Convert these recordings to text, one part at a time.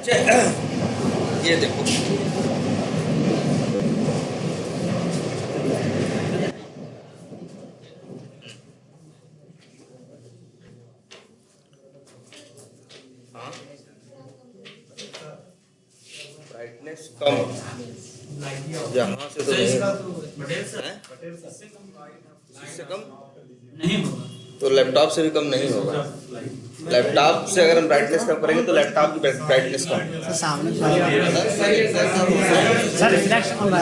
अच्छा ये देखो ब्राइटनेस कम यहाँ से तो नहीं है? इससे कम नहीं होगा तो लैपटॉप से भी कम नहीं होगा। लैपटॉप से अगर हम ब्राइटनेस कम करेंगे तो लैपटॉप की ब्राइटनेस कम सर सामने सर रिफ्लेक्शन हो रहा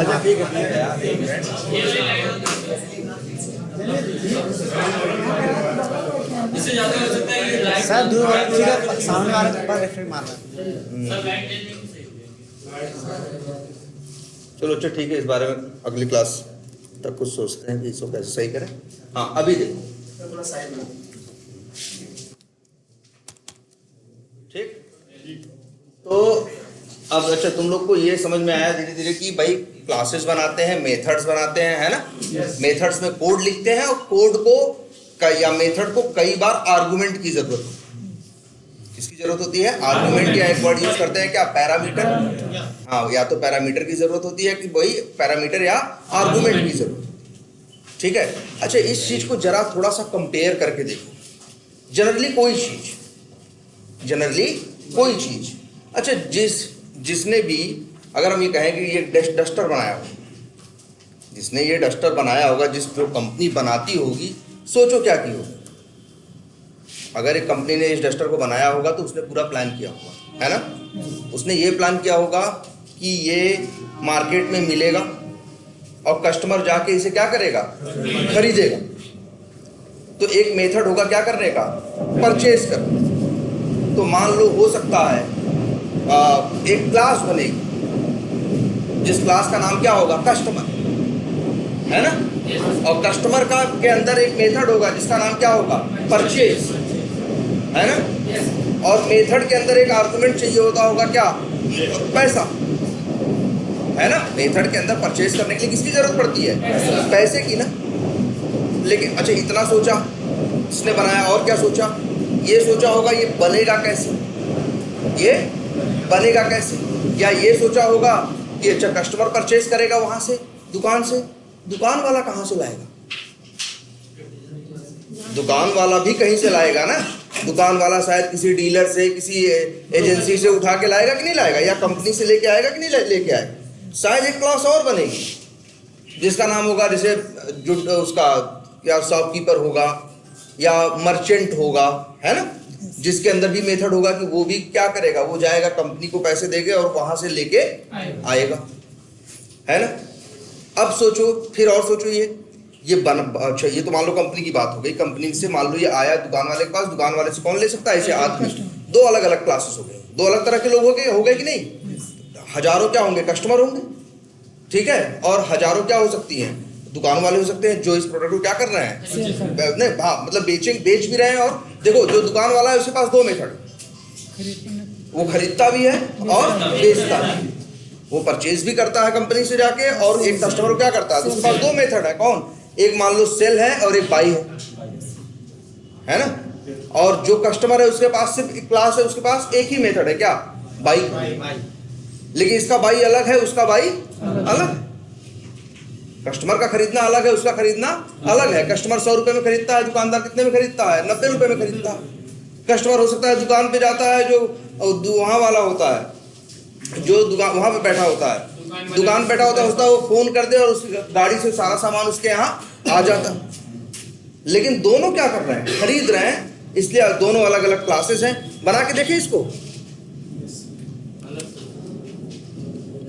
इससे ज्यादा हो सकता है ये है सर दूर वाले ठीक है सामने वाले के ऊपर रिफ्लेक्ट मार रहा है। सब लाइट टेनिंग सही है। चलो अच्छा ठीक है, इस बारे में अगली क्लास तक कुछ सोचते हैं कि इसको कैसे सही करें। हाँ अभी देखो ठीक। तो अब अच्छा तुम लोग को ये समझ में आया धीरे धीरे कि भाई क्लासेस बनाते हैं, मेथड्स बनाते हैं, है ना। मेथड्स में कोड लिखते हैं और कोड को या मेथड को कई बार आर्गुमेंट की जरूरत होती है। किसकी जरूरत होती है? आर्गुमेंट, या एक वर्ड यूज करते हैं क्या, पैरामीटर। हाँ, या तो पैरामीटर की जरूरत होती है कि भाई पैरामीटर या आर्गुमेंट की जरूरत होती है। ठीक है। अच्छा इस चीज को जरा थोड़ा सा कंपेयर करके देखो। जनरली कोई चीज अच्छा जिसने भी, अगर हम ये कहें कि ये डस्टर बनाया होगा, जिसने ये डस्टर बनाया होगा, जो कंपनी बनाती होगी, सोचो क्या की होगी। अगर एक कंपनी ने इस डस्टर को बनाया होगा तो उसने पूरा प्लान किया होगा, है ना। उसने ये प्लान किया होगा कि ये मार्केट में मिलेगा और कस्टमर जाके इसे क्या करेगा, खरीदेगा। तो एक मेथड होगा क्या करने का, परचेज करने। तो मान लो हो सकता है एक क्लास बनेगी जिस क्लास का नाम क्या होगा, कस्टमर, है ना। और कस्टमर का के अंदर एक मेथड होगा जिसका नाम क्या होगा, परचेज, है ना। और मेथड के अंदर एक आर्गुमेंट चाहिए होता होगा क्या, पैसा, है ना। मेथड के अंदर परचेज करने के लिए किसकी जरूरत पड़ती है, पैसे की ना। लेकिन अच्छा इतना सोचा इसने बनाया, और क्या सोचा, ये सोचा होगा ये बनेगा कैसे, या ये सोचा होगा कि अच्छा कस्टमर परचेज करेगा वहां से, दुकान वाला कहाँ से लाएगा, दुकान वाला भी कहीं से लाएगा ना। दुकान वाला शायद किसी डीलर से, किसी एजेंसी से उठा के लाएगा कि नहीं लाएगा, या कंपनी से लेके आएगा कि नहीं लेके आएगा। शायद एक क्लास और बनेगी जिसका नाम होगा, जैसे जो उसका या शॉपकीपर होगा या मर्चेंट होगा, है ना, जिसके अंदर भी मेथड होगा कि वो भी क्या करेगा, वो जाएगा कंपनी को पैसे देगा और वहां से लेके आएगा, है ना। अब सोचो, फिर और सोचो, अच्छा ये तो मान लो कंपनी की बात हो गई। कंपनी से मान लो ये आया दुकान वाले के पास, दुकान वाले से कौन ले सकता है इसे, आदमी। दो अलग अलग क्लासेस हो गए, दो अलग तरह के लोग हो गए कि नहीं। हजारों क्या होंगे, कस्टमर होंगे, ठीक है। और हजारों क्या हो सकती हैं, दुकान वाले हो सकते हैं जो इस प्रोडक्ट को क्या कर रहे हैं, नहीं हाँ मतलब बेच भी रहे हैं। और देखो जो दुकान वाला है उसके पास दो मेथड, वो खरीदता भी है और बेचता भी, वो परचेज भी करता है कंपनी से जाके, और एक कस्टमर क्या करता है, तो उसके पास दो मेथड है। कौन, एक मान लो सेल है और एक बाई है ना। और जो कस्टमर है उसके पास सिर्फ एक क्लास है, उसके पास एक ही मेथड है, क्या, बाई। लेकिन इसका बाई अलग है, उसका बाई अलग। कस्टमर का खरीदना अलग है, उसका खरीदना अलग है। कस्टमर 100 रुपए में खरीदता है, दुकानदार कितने में खरीदता है, 90 रुपए में खरीदता है। कस्टमर हो सकता है दुकान पे जाता है, जो वहाँ वाला होता है, जो दुकान वहाँ पे बैठा होता है, दुकान बैठा होता है, वो फोन कर दे और उस गाड़ी से सारा सामान उसके यहाँ आ जाता। लेकिन दोनों क्या कर रहे हैं, खरीद रहे हैं। इसलिए दोनों अलग अलग क्लासेस हैं। बना के देखें इसको।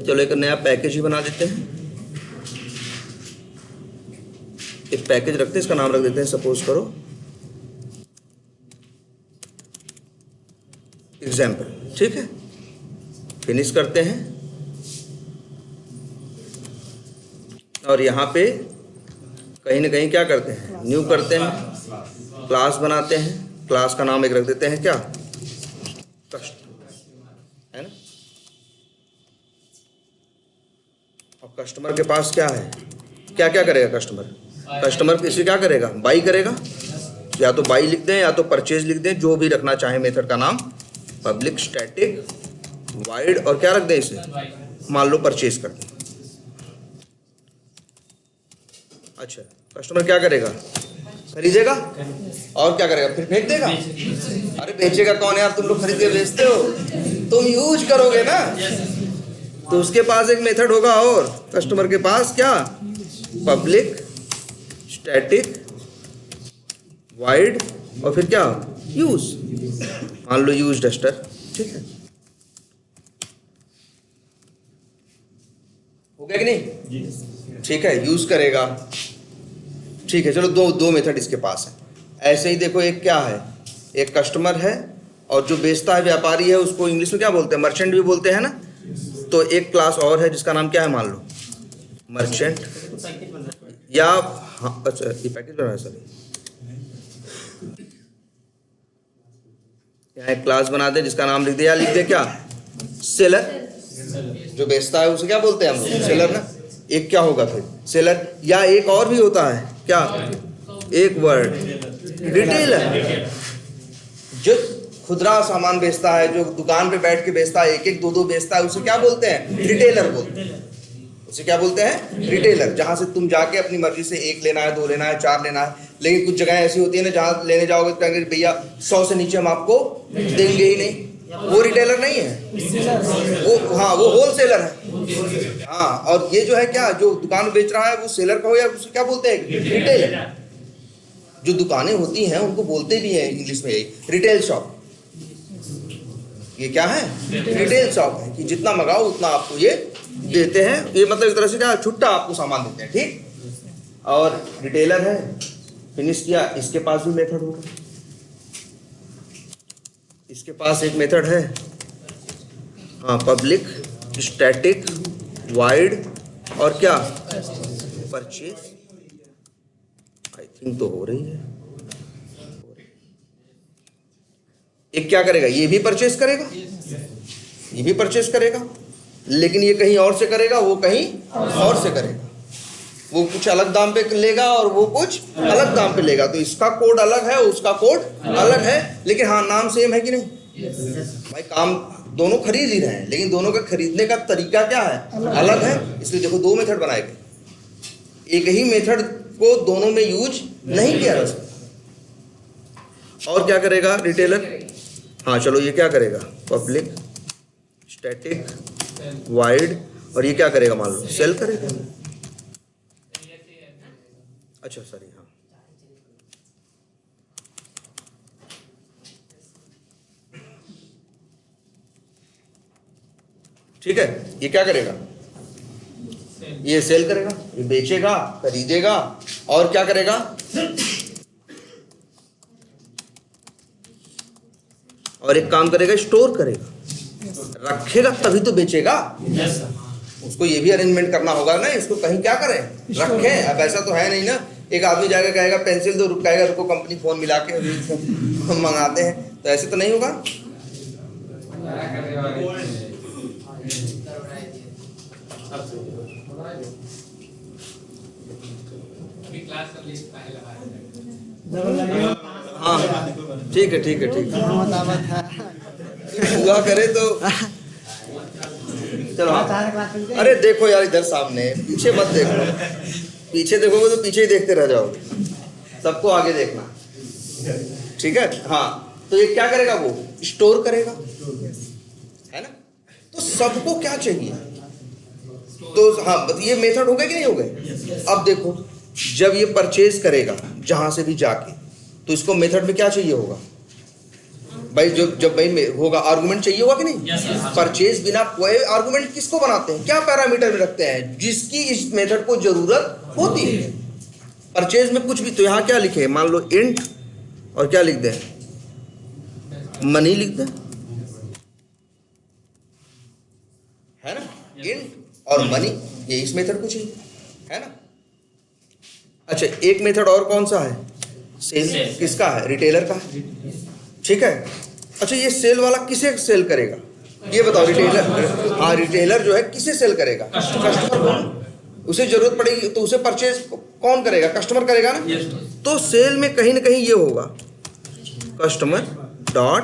चलो एक नया पैकेज ही बना देते हैं। एक पैकेज रखते हैं, इसका नाम रख देते हैं, सपोज करो एग्जाम्पल, ठीक है। फिनिश करते हैं और यहाँ पे कहीं ना कहीं क्या करते हैं, न्यू करते हैं, क्लास बनाते हैं। क्लास का नाम एक रख देते हैं क्या, कस्टमर, है ना। और कस्टमर के पास क्या है, क्या क्या करेगा कस्टमर इसे क्या करेगा, बाई करेगा। या तो बाई लिख दें या तो परचेज लिख दें, जो भी रखना चाहे मेथड का नाम। पब्लिक स्टैटिक वाइड और क्या रख दें इसे, मान लो परचेज कर दें। अच्छा, कस्टमर क्या करेगा, खरीदेगा और क्या करेगा, फिर फेंक देगा। अरे बेचेगा कौन यार, तुम लोग खरीद के बेचते हो, तुम यूज करोगे ना। तो उसके पास एक मेथड होगा और कस्टमर के पास क्या, पब्लिक स्टैटिक वाइड और फिर क्या, यूज। मान लो यूज डस्टर, ठीक है, हो गया कि नहीं? ठीक है, यूज करेगा। ठीक है, चलो दो मेथड इसके पास है। ऐसे ही देखो, एक क्या है, एक कस्टमर है और जो बेचता है व्यापारी है, उसको इंग्लिश में क्या बोलते हैं, मर्चेंट भी बोलते हैं ना। तो एक क्लास और है जिसका नाम क्या है, मान लो मर्चेंट, या हाँ, अच्छा ये पैकेज बना है सर, यहाँ एक क्लास बना दे जिसका नाम लिख दे, या लिख दे क्या, सेलर। जो बेचता है उसे क्या बोलते हैं हम लोग, सेलर ना। एक क्या होगा फिर, सेलर, या एक और भी होता है क्या, एक वर्ड, रिटेलर। जो खुदरा सामान बेचता है, जो दुकान पे बैठ के बेचता है, एक एक दो दो बेचता है, उसे क्या बोलते हैं, रिटेलर बोलते हैं। उसे क्या बोलते हैं, रिटेलर। जहां से तुम जाके अपनी मर्जी से एक लेना है, दो लेना है, चार लेना है। लेकिन कुछ जगह ऐसी होती है ना, जहां लेने जाओगे तो कहेंगे भैया 100 से नीचे हम आपको देंगे ही नहीं। वो रिटेलर नहीं है, वो हाँ वो होलसेलर है। हाँ, और ये जो है क्या, जो दुकान बेच रहा है वो सेलर का हो, या उसे क्या बोलते हैं, रिटेलर। जो दुकानें होती हैं उनको बोलते भी हैं इंग्लिश में यही, रिटेल शॉप। ये क्या है, रिटेल शॉप है कि जितना मंगाओ उतना आपको ये देते हैं। ये मतलब एक तरह से क्या, छुट्टा आपको सामान देते हैं, ठीक। और रिटेलर है, फिनिश किया। इसके पास भी मेथड होगा, इसके पास एक मेथड है, हाँ, पब्लिक स्टैटिक वाइड और क्या, परचेज। आई थिंक तो हो रही है। एक क्या करेगा, ये भी परचेज करेगा, ये भी परचेज करेगा, लेकिन ये कहीं और से करेगा, वो कहीं और से करेगा। वो कुछ अलग दाम पे लेगा और वो कुछ अलग दाम पे लेगा। तो इसका कोड अलग है, उसका कोड अलग है, लेकिन हाँ नाम सेम है कि नहीं भाई। काम दोनों खरीद ही रहे हैं, लेकिन दोनों का खरीदने का तरीका क्या है, अलग है। इसलिए देखो दो मेथड बनाए गए, एक ही मेथड को दोनों में यूज नहीं किया जा सकता। और क्या करेगा रिटेलर, हाँ चलो ये क्या करेगा, पब्लिक स्टैटिक वाइड, और ये क्या करेगा, मान लो सेल करेगा। अच्छा सॉरी, हाँ ठीक है। ये क्या करेगा, ये सेल करेगा, ये बेचेगा, खरीदेगा, और क्या करेगा, और एक काम करेगा, स्टोर करेगा। रखेगा तभी तो बेचेगा। उसको ये भी अरेंजमेंट करना होगा ना, इसको कहीं क्या करें, रखें। अब ऐसा तो है नहीं ना, एक आदमी जाएगा कहेगा पेंसिल दो, कहेगा रुको कंपनी फोन मिला के मंगाते हैं, तो ऐसे तो नहीं होगा। हाँ ठीक है, ठीक है, ठीक है, हुआ करे तो चलो। अरे देखो यार, इधर सामने, पीछे मत देखो। पीछे देखोगे तो पीछे ही देखते रह जाओगे, सबको आगे देखना, ठीक है। हाँ, तो ये क्या करेगा, वो स्टोर करेगा, है ना। तो सबको क्या चाहिए, तो हाँ ये मेथड हो गए कि नहीं हो गए। अब देखो, जब ये परचेज करेगा जहां से भी जाके, तो इसको मेथड में क्या चाहिए होगा भाई, जब भाई होगा आर्गुमेंट चाहिए होगा कि नहीं। परचेज बिना कोई आर्गुमेंट किसको बनाते हैं, क्या पैरामीटर में रखते हैं, जिसकी इस मेथड को जरूरत होती है। परचेज में कुछ भी, तो यहाँ क्या लिखे, मान लो इंट, और क्या लिख दें, मनी लिख दें, है ना। इंट और मनी, ये इस मेथड को चाहिए, है ना। अच्छा, एक मेथड और कौन सा है, सेल। किसका है, रिटेलर का, ठीक है। अच्छा, ये सेल वाला किसे सेल करेगा, ये बताओ। रिटेलर, हाँ रिटेलर जो है किसे सेल करेगा, कस्टमर को। उसे जरूरत पड़ेगी तो उसे परचेज कौन करेगा, कस्टमर करेगा ना। तो सेल में कहीं ना कहीं ये होगा, कस्टमर डॉट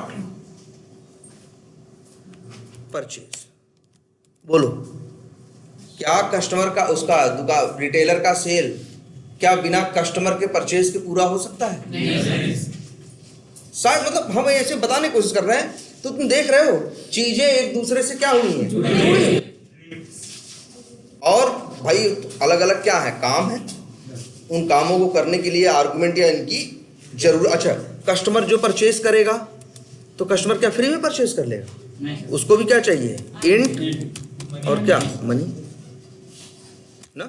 परचेज। बोलो, क्या कस्टमर का उसका दुकान रिटेलर का सेल क्या बिना कस्टमर के परचेज के पूरा हो सकता है? नहीं। शायद मतलब हम ऐसे बताने की कोशिश कर रहे हैं, तो तुम देख रहे हो चीजें एक दूसरे से क्या हुई हैं, जुड़ी हैं। और भाई अलग अलग क्या है, काम है, उन कामों को करने के लिए आर्गुमेंट या इनकी जरूरत। अच्छा, कस्टमर जो परचेज करेगा तो कस्टमर क्या फ्री में परचेज कर लेगा? नहीं। उसको भी क्या चाहिए, इंट और क्या, मनी ना,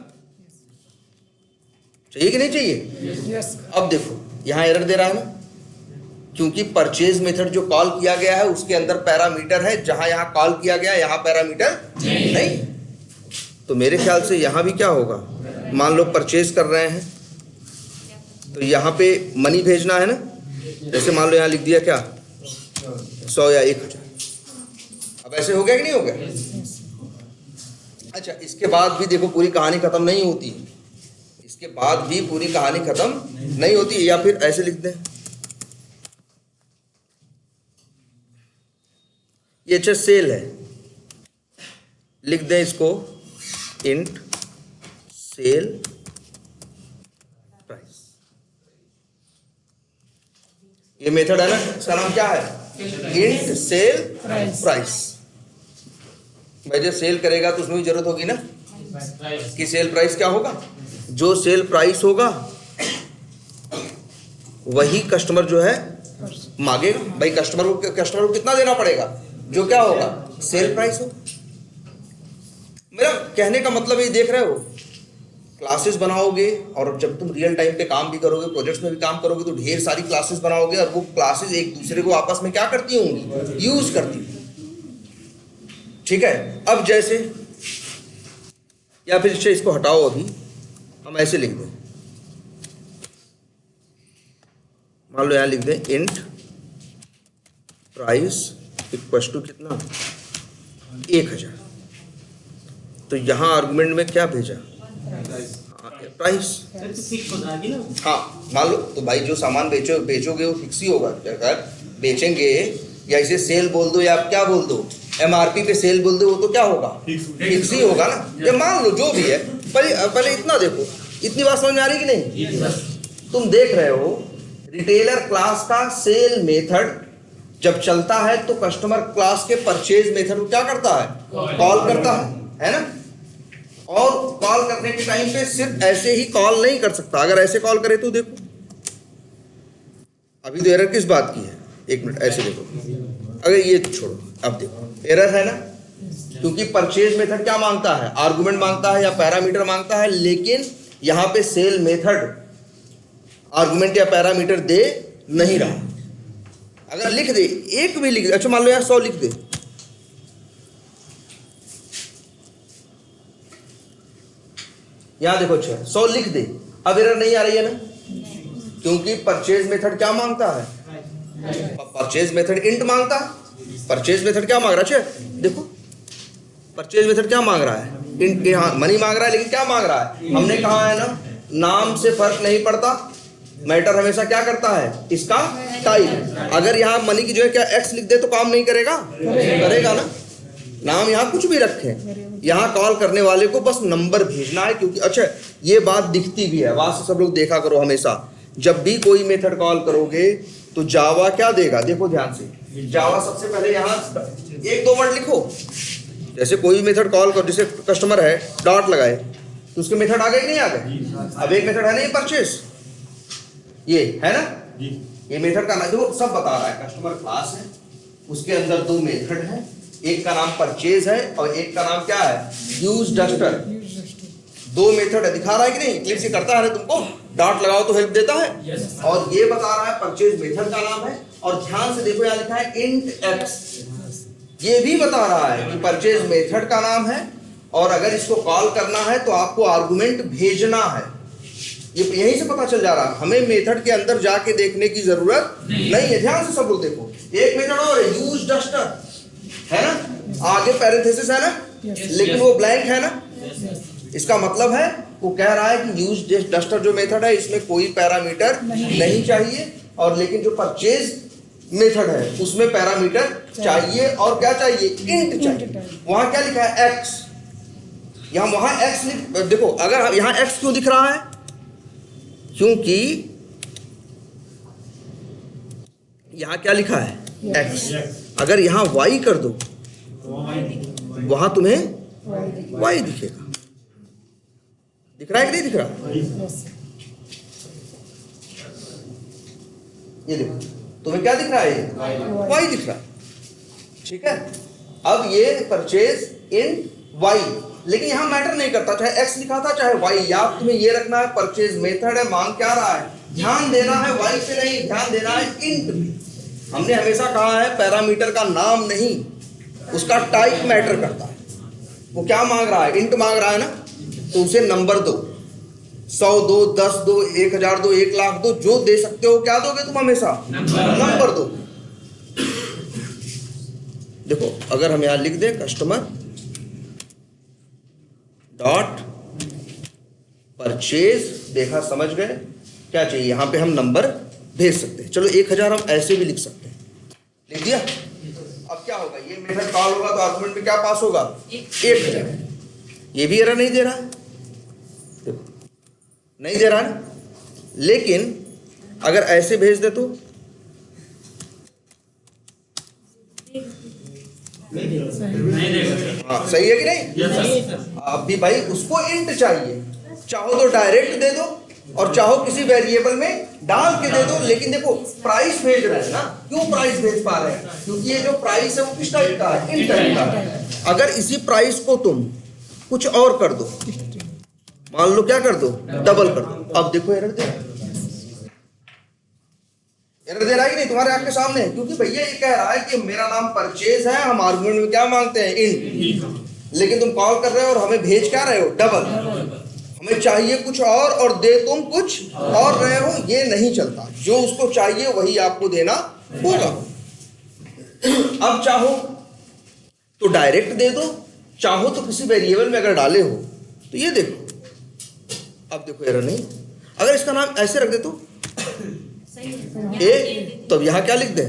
चाहिए कि नहीं चाहिए? यस। अब देखो यहाँ एरर दे रहा है ना, क्योंकि परचेज मेथड जो कॉल किया गया है उसके अंदर पैरामीटर है, जहां यहां कॉल किया गया है यहां पैरामीटर नहीं। तो मेरे ख्याल से यहां भी क्या होगा, मान लो परचेज कर रहे हैं तो यहां पे मनी भेजना है ना, जैसे मान लो यहां लिख दिया क्या 100 या 1000। अब ऐसे हो गया कि नहीं हो गया? अच्छा, इसके बाद भी देखो पूरी कहानी खत्म नहीं होती, इसके बाद भी पूरी कहानी खत्म नहीं होती। या फिर ऐसे लिख दें, ये अच्छा सेल है, लिख दें इसको इंट सेल प्राइस। ये मेथड है ना, इसका नाम क्या है, इंट सेल प्राइस। भाई जब सेल करेगा तो उसमें भी जरूरत होगी ना कि सेल प्राइस क्या होगा, जो सेल प्राइस होगा वही कस्टमर जो है मांगेगा। भाई कस्टमर को कितना देना पड़ेगा, जो क्या होगा, सेल प्राइस हो। मेरा कहने का मतलब ये देख रहे हो, क्लासेस बनाओगे और जब तुम रियल टाइम पे काम भी करोगे, प्रोजेक्ट्स में भी काम करोगे, तो ढेर सारी क्लासेस बनाओगे और वो क्लासेस एक दूसरे को आपस में क्या करती होंगी, यूज करती होंगी। ठीक है, अब जैसे या फिर इसको हटाओ, अभी हम ऐसे लिख दें, मान लो यहां लिख दें इंट प्राइस इक्वल टू कितना 1000। तो यहां आर्गुमेंट में क्या भेजा, प्राइस। हाँ, मान लो तो भाई जो सामान बेचोगे वो फिक्स ही होगा। अगर बेचेंगे या इसे सेल बोल दो या आप क्या बोल दो, एमआरपी पे सेल बोल दो, वो तो क्या होगा, फिक्स ही होगा ना। या मान लो जो भी है, पहले इतना देखो, इतनी बात समझ में आ रही कि नहीं? तुम देख रहे हो रिटेलर क्लास का सेल मेथड जब चलता है तो कस्टमर क्लास के परचेज मेथड को क्या करता है, कॉल करता है ना। और कॉल करने के टाइम पे सिर्फ ऐसे ही कॉल नहीं कर सकता, अगर ऐसे कॉल करे तो देखो, अभी तो एरर किस बात की है, एक मिनट ऐसे देखो, अगर ये छोड़ो, अब देखो एरर है ना, क्योंकि परचेज मेथड क्या मांगता है, आर्गुमेंट मांगता है या पैरामीटर मांगता है, लेकिन यहां पे सेल मेथड आर्गुमेंट या पैरामीटर दे नहीं रहा। अगर लिख दे, एक भी लिख दे, अच्छा मान लो यहां 100 लिख दे, यहां देखो, अच्छा 100 लिख दे, अब एरर नहीं आ रही है ना, क्योंकि परचेज मेथड क्या मांगता है, परचेज मेथड इंट मांगता है। परचेज मेथड क्या मांग रहा है, अच्छा देखो परचेज मेथड क्या मांग रहा है, इंट, मनी मांग रहा है, लेकिन क्या मांग रहा है, हमने कहा है ना नाम से फर्क नहीं पड़ता, मैटर हमेशा क्या करता है, इसका टाइप। अगर यहाँ मनी की जो है क्या एक्स लिख दे तो काम नहीं करेगा, करेगा ना। नाम यहाँ कुछ भी रखे, यहाँ कॉल करने वाले को बस नंबर भेजना है, क्योंकि अच्छा ये बात दिखती भी है, वहां से सब लोग देखा करो, हमेशा जब भी कोई मेथड कॉल करोगे तो जावा क्या देगा, देखो ध्यान से, जावा सबसे पहले यहाँ 1-2 वर्ड लिखो। जैसे कोई मेथड कॉल करो, जैसे कस्टमर है डॉट लगाए तो उसके मेथड आ गए नहीं आ गए। अब एक मेथड है ना ये परचेस, ये है ना, ये मेथड का नाम जो सब बता रहा है, कस्टमर क्लास है, उसके अंदर 2 मेथड है, एक का नाम परचेज है और एक का नाम क्या है, यूज डस्टर। 2 मेथड है, दिखा रहा है कि नहीं, क्लिक से करता है तुमको, डॉट लगाओ तो हेल्प देता है। और ये बता रहा है परचेज मेथड का नाम है, और ध्यान से देखो यहाँ लिखा है इंट एक्स, ये भी बता रहा है कि परचेज मेथड का नाम है, और अगर इसको कॉल करना है तो आपको आर्गुमेंट भेजना है। ये यहीं से पता चल जा रहा है, हमें मेथड के अंदर जाके देखने की जरूरत नहीं है। ध्यान से सब लोग देखो, एक मेथड और यूज डस्टर है ना, आगे पैरेंथेसिस है ना, लेकिन वो ब्लैंक है ना, इसका मतलब है वो कह रहा है कि यूज डस्टर जो मेथड है इसमें कोई पैरामीटर नहीं चाहिए, और लेकिन जो परचेज मेथड है, उसमें पैरामीटर चाहिए और क्या चाहिए, इंट चाहिए। वहां क्या लिखा है, एक्स। यहां वहां एक्स देखो, अगर यहां एक्स क्यों दिख रहा है, क्योंकि यहां क्या लिखा है, एक्स। अगर यहां वाई कर दो, वहां तुम्हें वाई दिखेगा। दिख रहा है कि नहीं दिख रहा? ये देखो, तुम्हें क्या दिख रहा है, ये वाई दिख रहा है। ठीक है, अब ये परचेज इन वाई, लेकिन यहां मैटर नहीं करता चाहे एक्स लिखा था चाहे वाई। या तुम्हें ये रखना है परचेज मेथड है, मांग क्या रहा है, ध्यान देना है वाई पे नहीं, ध्यान देना है इंट पे। हमने हमेशा कहा है पैरामीटर का नाम नहीं, उसका टाइप मैटर करता है। वो क्या मांग रहा है, इंट मांग रहा है ना, तो उसे नंबर दो, 100 दो, 10 दो, 1000 दो, 1,00,000 दो, जो दे सकते हो। क्या दोगे तुम हमेशा, नंबर दो। देखो, अगर हम यहां लिख दें कस्टमर डॉट परचेज, देखा, समझ गए क्या चाहिए, यहां पे हम नंबर भेज सकते हैं। चलो 1000 हम ऐसे भी लिख सकते हैं, लिख दिया। अब क्या होगा, ये मेथड कॉल होगा तो आर्गुमेंट में क्या पास होगा, 1000। ये भी एरर नहीं दे रहा है, देखो नहीं दे रहा है। लेकिन अगर ऐसे भेज दे तो नहीं देगा। हाँ, सही है कि नहीं? Yes sir. अब भी भाई उसको इंट चाहिए, चाहो तो डायरेक्ट दे दो और चाहो किसी वेरिएबल में डाल के दे दो। लेकिन देखो प्राइस भेज रहे हैं ना, क्यों प्राइस भेज पा रहे हैं, क्योंकि ये जो प्राइस है वो किस टाइप का है, इंट टाइप का है। अगर इसी प्राइस को तुम कुछ और कर दो, मान लो क्या कर दो, डबल कर दो, अब देखो एरर दे रहा है, एरर दे रहा है कि नहीं, तुम्हारे आंख के सामने है। क्योंकि भैया ये कह रहा है कि मेरा नाम परचेज है, हम आर्गुमेंट में क्या मांगते हैं, इंट, लेकिन तुम कॉल कर रहे हो और हमें भेज क्या रहे हो, डबल। हमें चाहिए कुछ और दे तुम कुछ और रहे हो, ये नहीं चलता। जो उसको चाहिए वही आपको देना होगा। अब चाहो तो डायरेक्ट दे दो, चाहो तो किसी वेरिएबल में अगर डाले हो तो ये देखो, अब देखो एरर नहीं। अगर इसका नाम ऐसे रख दे तो ए, तो अब यहां क्या लिख दें,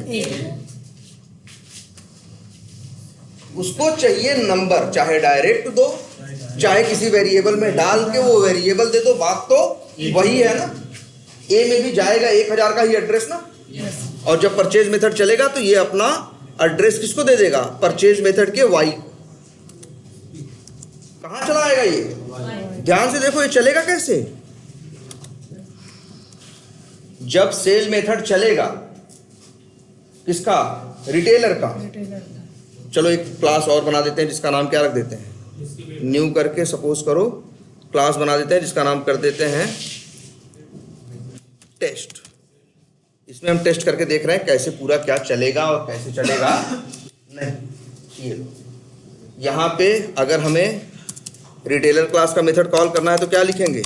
उसको चाहिए नंबर, चाहे डायरेक्ट दो चाहे किसी वेरिएबल में डाल के वो वेरिएबल दे दो, बात तो वही है ना। ए में भी जाएगा 1000 का ही एड्रेस ना, और जब परचेज मेथड चलेगा तो ये अपना एड्रेस किसको दे देगा, परचेज मेथड के वाई। कहां चला आएगा ये, ध्यान से देखो ये चलेगा कैसे। जब सेल मेथड चलेगा किसका, रिटेलर का। चलो एक क्लास और बना देते हैं जिसका नाम क्या रख देते हैं, न्यू करके सपोज करो क्लास बना देते हैं जिसका नाम कर देते हैं टेस्ट। इसमें हम टेस्ट करके देख रहे हैं कैसे पूरा क्या चलेगा और कैसे चलेगा नहीं। ये लो, यहाँ पे अगर हमें रिटेलर क्लास का मेथड कॉल करना है तो क्या लिखेंगे,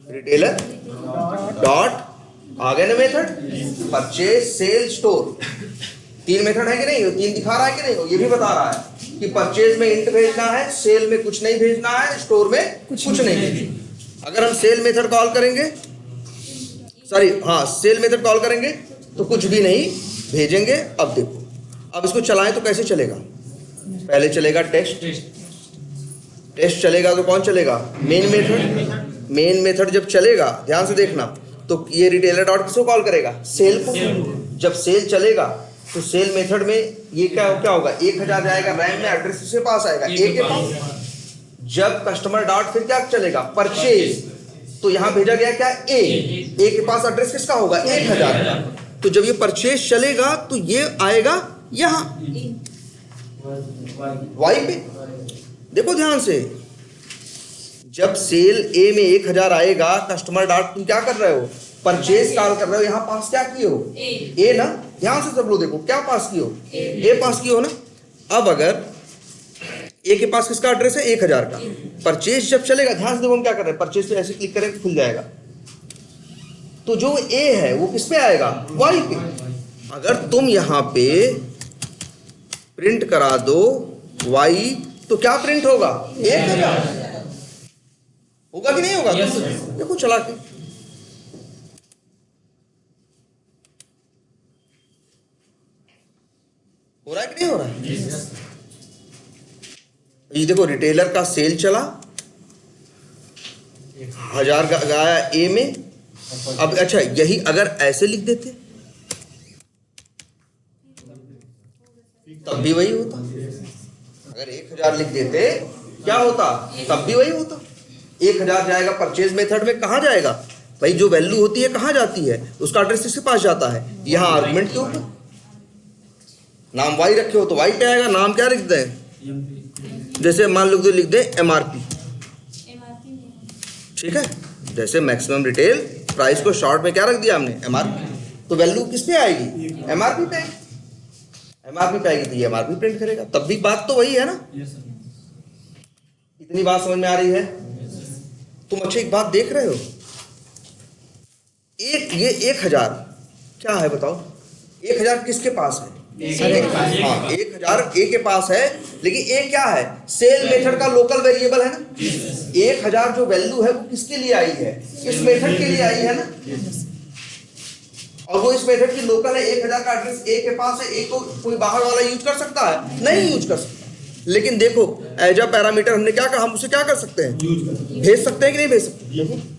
रिटेलर डॉट, आ गए ना method, purchase sale store. 3 method है कि नहीं, 3 दिखा रहा है कि नहीं, ये भी बता रहा है कि परचेज में इंट भेजना है, सेल में कुछ नहीं भेजना है, स्टोर में कुछ नहीं भेजना। अगर हम सेल मेथड कॉल करेंगे, सॉरी हाँ सेल मेथड कॉल करेंगे तो कुछ भी नहीं भेजेंगे। अब देखो, अब इसको चलाएं तो कैसे चलेगा, पहले चलेगा टेस्ट, टेस्ट चलेगा तो कौन चलेगा, मेन मेथड। मेन मेथड जब चलेगा, ध्यान से देखना, तो ये रिटेलर डॉट किसको कॉल करेगा, सेल को। जब सेल चलेगा तो सेल मेथड में ये क्या होगा, 1000 जाएगा रैम में, एड्रेस किसके पास आएगा, ए के पास। जब कस्टमर डॉट फिर क्या चलेगा, परचेज, तो यहां भेजा गया क्या, ए के पास एड्रेस किसका होगा, 1000 का। तो जब ये परचेज चलेगा तो ये आएगा यहां वाई पे। देखो ध्यान से, जब सेल ए में 1000 आएगा, कस्टमर डॉट तुम क्या कर रहे हो, परचेज कॉल कर रहे हो, यहां पास क्या किए हो, ए ना। ध्यान से सब लोग देखो, क्या पास किए हो, ए पास किए हो ना। अब अगर ए के पास किसका एड्रेस है, 1000 का, परचेज जब चलेगा, ध्यान से देखो हम क्या कर रहे हैं, परचेज पे ऐसे क्लिक करेंगे खुल जाएगा, तो जो ए है वो किस पे आएगा, वाई पे। अगर तुम यहां पे प्रिंट करा दो वाई, तो क्या प्रिंट होगा, 1000 होगा कि नहीं होगा। देखो चला के ये देखो रिटेलर का सेल चला, 1000 गया ए में। अब अच्छा यही अगर ऐसे लिख देते तब भी वही होता। अगर 1000 लिख देते क्या होता, तब भी वही होता। 1000 जाएगा परचेज मेथड में, कहाँ जाएगा भाई, जो वैल्यू होती है कहाँ जाती है, उसका एड्रेस इसके पास जाता है, यहाँ आर्गुमेंट के ऊपर। नाम वाई रखे हो तो वाई पे आएगा, नाम क्या लिख दें, जैसे मान लो लिख दे एमआरपी, ठीक है। जैसे मैक्सिमम रिटेल प्राइस को शॉर्ट में क्या रख दिया हमने, एमआरपी, तो वैल्यू किस पे आएगी, एमआरपी पे। एमआरपी पे आएगी तो ये एमआरपी प्रिंट करेगा, तब भी बात तो वही है ना। इतनी बात समझ में आ रही है। तुम अच्छी एक बात देख रहे हो, ये 1000 क्या है बताओ, 1000 किसके पास है, हाँ 1000 ए के पास है, लेकिन ए क्या है, सेल मेथड का लोकल वेरिएबल है ना। 1000 जो वैल्यू है वो किसके लिए आई है, इस मेथड के लिए आई है ना, और वो इस मेथड की लोकल है। 1000 का एड्रेस ए के पास है, ए को कोई बाहर वाला यूज कर सकता है, नहीं यूज कर सकता। लेकिन देखो एज अ पैरामीटर हमने क्या कहा, हम उसे क्या कर सकते हैं, भेज सकते हैं कि नहीं भेज सकते।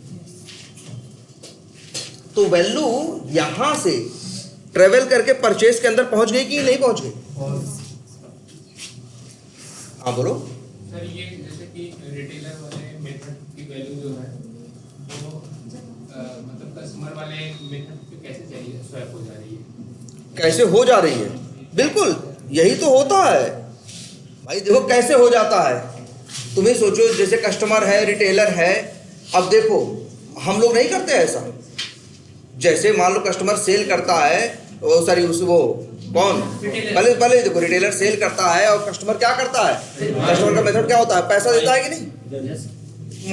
तो वैल्यू यहां से ट्रेवल करके परचेज के अंदर पहुंच गई कि नहीं पहुंच गई, हाँ बोलो। सर ये जैसे कि रिटेलर वाले मेथड की वैल्यू जो है वो मतलब कस्टमर वाले मेथड पे कैसे चाहिए स्वैप हो जा रही है, कैसे हो जा रही है, बिल्कुल यही तो होता है भाई। देखो कैसे हो जाता है, तुम्हें सोचो जैसे कस्टमर है, रिटेलर है। अब देखो हम लोग नहीं करते ऐसा, जैसे मान लो कस्टमर सेल करता है, सॉरी वो कौन, पहले देखो रिटेलर सेल करता है और कस्टमर क्या करता है, कस्टमर का मेथड क्या होता है, पैसा देता है कि नहीं।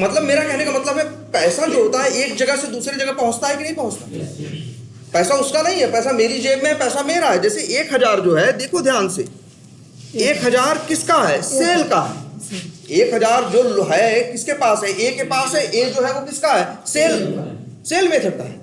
मतलब मेरा कहने का मतलब है पैसा जो होता है एक जगह से दूसरी जगह पहुंचता है कि नहीं पहुंचता। पैसा उसका नहीं है, पैसा मेरी जेब में है, पैसा मेरा है। जैसे 1000 जो है, देखो ध्यान से, 1000 किसका है, सेल का है। 1000 जो है किसके पास है, ए के पास है। ए जो है वो किसका है, सेल मेथड का है।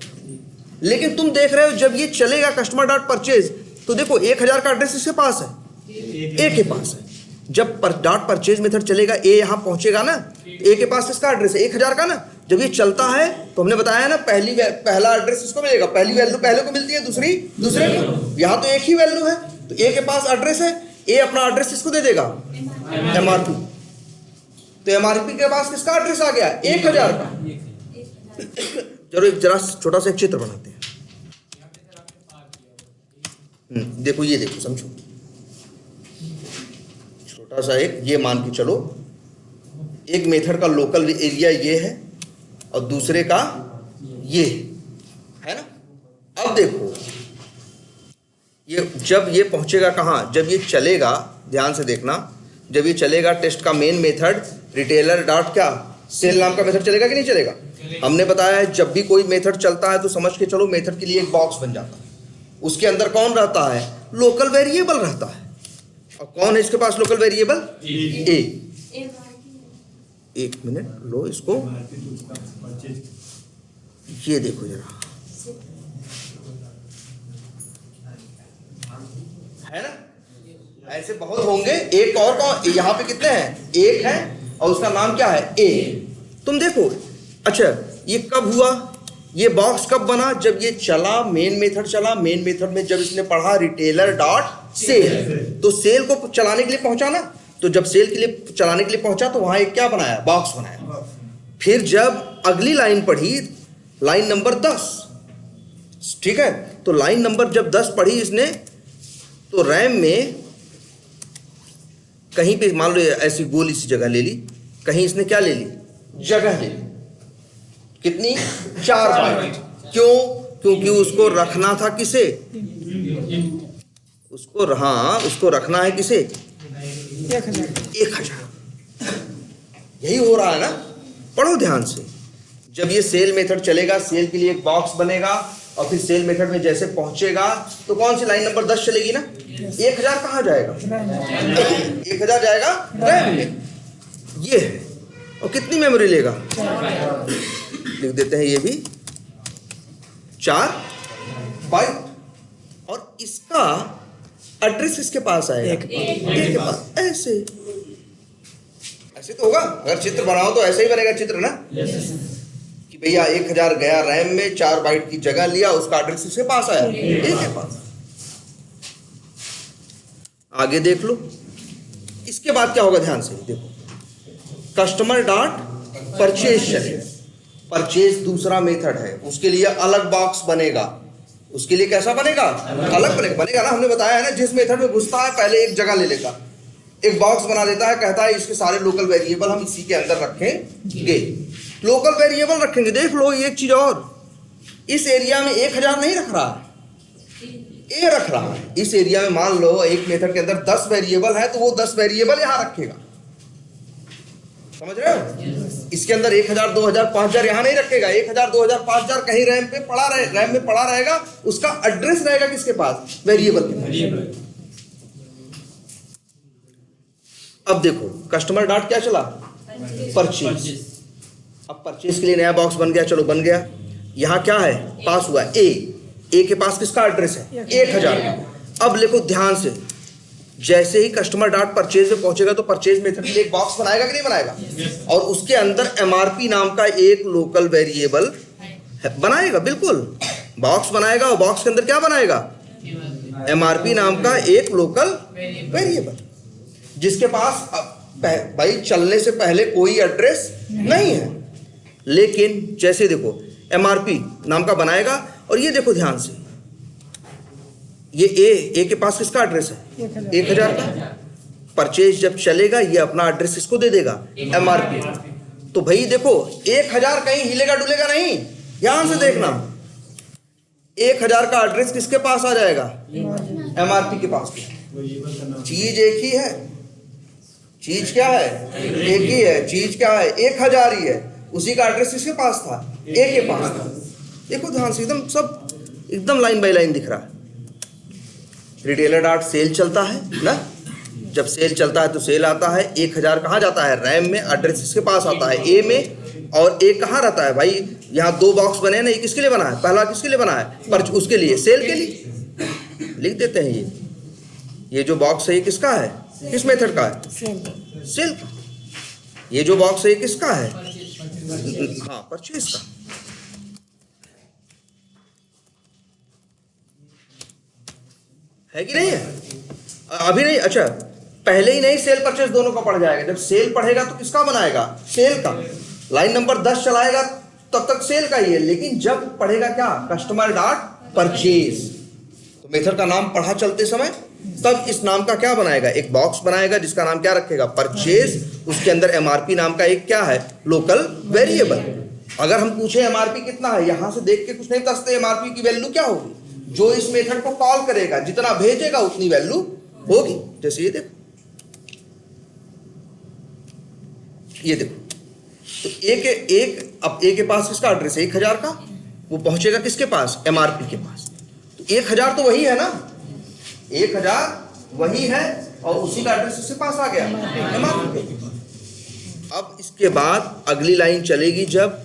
लेकिन तुम देख रहे हो जब ये चलेगा कस्टमर डॉट परचेज, तो देखो 1000 का एड्रेस इसके पास है, ए के पास है। जब डॉट परचेज मेथड चलेगा, ए यहां पहुंचेगा ना, ए के पास इसका एड्रेस है 1000 का ना। जब ये चलता है तो हमने बताया ना, पहला एड्रेस इसको मिलेगा, पहली वैल्यू पहले को मिलती है, दूसरे को। यहाँ तो एक ही वैल्यू है, तो ए के पास एड्रेस है, ए अपना एड्रेस इसको दे देगा एमआरपी। तो एमआरपी के पास किसका एड्रेस आ गया, 1000 का। चलो एक जरा छोटा सा एक चित्र बनाते हैं। देखो ये देखो, समझो छोटा सा एक, ये मान के चलो एक मेथड का लोकल एरिया ये है और दूसरे का ये है ना। अब देखो ये जब ये पहुंचेगा कहाँ, जब ये चलेगा, ध्यान से देखना, जब ये चलेगा टेस्ट का मेन मेथड रिटेलर डॉट क्या सेल नाम का मेथड चलेगा कि नहीं चलेगा। हमने बताया है जब भी कोई मेथड चलता है तो समझ के चलो मेथड के लिए एक बॉक्स बन जाता है, उसके अंदर कौन रहता है, लोकल वेरिएबल रहता है। और कौन है इसके पास लोकल वेरिएबल, ए। एक मिनट लो इसको, ये देखो जरा, है ना, ऐसे बहुत होंगे। एक और कौन, यहाँ पे कितने हैं, एक है और उसका नाम क्या है, ए। तुम देखो अच्छा ये कब हुआ, ये बॉक्स कब बना, जब ये चला, मेन मेथड चला। मेन मेथड में जब इसने पढ़ा रिटेलर डॉट सेल, तो सेल को चलाने के लिए पहुंचा ना, तो जब सेल के लिए चलाने के लिए पहुंचा तो वहां एक क्या बनाया, बॉक्स बनाया। फिर जब अगली लाइन पढ़ी, लाइन नंबर 10, ठीक है, तो लाइन नंबर जब 10 पढ़ी इसने, तो रैम में कहीं पे मान लो ऐसी गोली सी जगह ले ली, कहीं इसने क्या ले ली, जगह ले ली, कितनी, 4 बाइट। क्यों, क्योंकि उसको रखना था किसे, उसको, हाँ उसको रखना है किसे, 1000। यही हो रहा है ना, पढ़ो ध्यान से। जब ये सेल मेथड चलेगा, सेल के लिए एक बॉक्स बनेगा और फिर सेल मेथड में जैसे पहुंचेगा तो कौन सी लाइन नंबर 10 चलेगी ना, 1000 कहाँ जाएगा, 1000 जाएगा रैम में, ये है। और कितनी मेमोरी लेगा, लिख देते हैं ये भी 4 बाइट। और इसका एड्रेस किसके पास आएगा? ए के पास। ऐसे ऐसे तो होगा, अगर चित्र बनाओ तो ऐसे ही बनेगा चित्र ना, कि भैया 1000 गया रैम में, 4 बाइट की जगह लिया, उसका एड्रेस किसके पास आया? ए के पास। आगे देख लो, इसके बाद क्या होगा, ध्यान से देखो, कस्टमर डॉट परचेज चलेगा। परचेज दूसरा मेथड है, उसके लिए अलग बॉक्स बनेगा। उसके लिए कैसा बनेगा? अलग बनेगा ना, हमने बताया है ना, जिस मेथड में घुसता है पहले एक जगह ले लेता, एक बॉक्स बना देता है, कहता है इसके सारे लोकल वेरिएबल हम इसी के अंदर रखेंगे। लोकल वेरिएबल रखेंगे। देख लो एक चीज और, इस एरिया में 1000 नहीं रख रहा है, ए रख रहा है। इस एरिया में मान लो एक मेथड के अंदर 10 वेरिएबल है, तो वो 10 वेरिएबल यहां रखेगा। समझ रहे हो? इसके अंदर 1000, 2000, 5000 यहां नहीं रखेगा। 1000, 2000, 5000 कहीं रैम में पड़ा रहेगा। उसका एड्रेस रहेगा किसके पास? वेरिएबल के पास। अब देखो, कस्टमर डॉट क्या चला? परचेज। अब परचेज के लिए नया बॉक्स बन गया, चलो बन गया। यहां क्या है? पास हुआ ए के पास किसका एड्रेस है? 1000। अब देखो ध्यान से, जैसे ही कस्टमर डॉट परचेज में पहुंचेगा तो परचेज मेथड के लिए एक बॉक्स बनाएगा कि नहीं बनाएगा? और उसके अंदर एमआरपी नाम का एक लोकल वेरिएबल बनाएगा। बिल्कुल बॉक्स बनाएगा, और बॉक्स के अंदर क्या बनाएगा? एमआरपी नाम का एक लोकल वेरिएबल, जिसके पास भाई चलने से पहले कोई एड्रेस नहीं है। लेकिन जैसे देखो एमआरपी नाम का बनाएगा, और ये देखो ध्यान से, ये ए के पास किसका एड्रेस है? 1000 का। परचेज जब चलेगा ये अपना एड्रेस इसको दे देगा, एमआरपी। तो भाई देखो 1000 कहीं हिलेगा डुलेगा नहीं। ध्यान से देखना, 1000 का एड्रेस किसके पास आ जाएगा? एमआरपी के पास। चीज एक ही है। चीज क्या है? एक ही है। चीज क्या है? 1000 ही है। उसी का एड्रेस किसके पास था? ए के पास था। देखो ध्यान से, एकदम सब एकदम लाइन बाय लाइन दिख रहा है। रिटेलर डॉट सेल चलता है ना, जब सेल चलता है तो सेल आता है। 1000 कहाँ जाता है? रैम में। एड्रेस किसके पास आता है? ए में। और ए कहाँ रहता है भाई? यहाँ 2 बॉक्स बने ना, ये किसके लिए बना है? पहला किसके लिए बना है? पर उसके लिए, सेल के लिए लिख देते हैं। ये जो बॉक्स है ये किसका है? किस मेथड का है? सेल का। ये जो बॉक्स है ये किसका है? हाँ, परचेज का। है कि नहीं है? अभी नहीं, अच्छा पहले ही नहीं, सेल परचेज दोनों का पड़ जाएगा। जब सेल पढ़ेगा तो किसका बनाएगा? सेल का। लाइन नंबर 10 चलाएगा तब तक सेल का ही है, लेकिन जब पढ़ेगा क्या? Customer dot purchase. तो मेथड का नाम पढ़ा चलते समय, तब इस नाम का क्या बनाएगा? एक बॉक्स बनाएगा जिसका नाम क्या रखेगा? परचेज। उसके अंदर एमआरपी नाम का एक क्या है? Local variable. अगर हम पूछे एमआरपी कितना है, यहां से देख के कुछ नहीं बता सकते एमआरपी की वैल्यू क्या होगी। जो इस मेथड को कॉल करेगा, जितना भेजेगा उतनी वैल्यू होगी। जैसे ये देखो, ये देखो, तो अब ए के पास किसका एड्रेस है? 1000 का। वो पहुंचेगा किसके पास? एमआरपी के पास। तो 1000 तो वही है ना, 1000 वही है, और उसी का एड्रेस उसके पास आ गया, एमआरपी के पास। अब इसके बाद अगली लाइन चलेगी, जब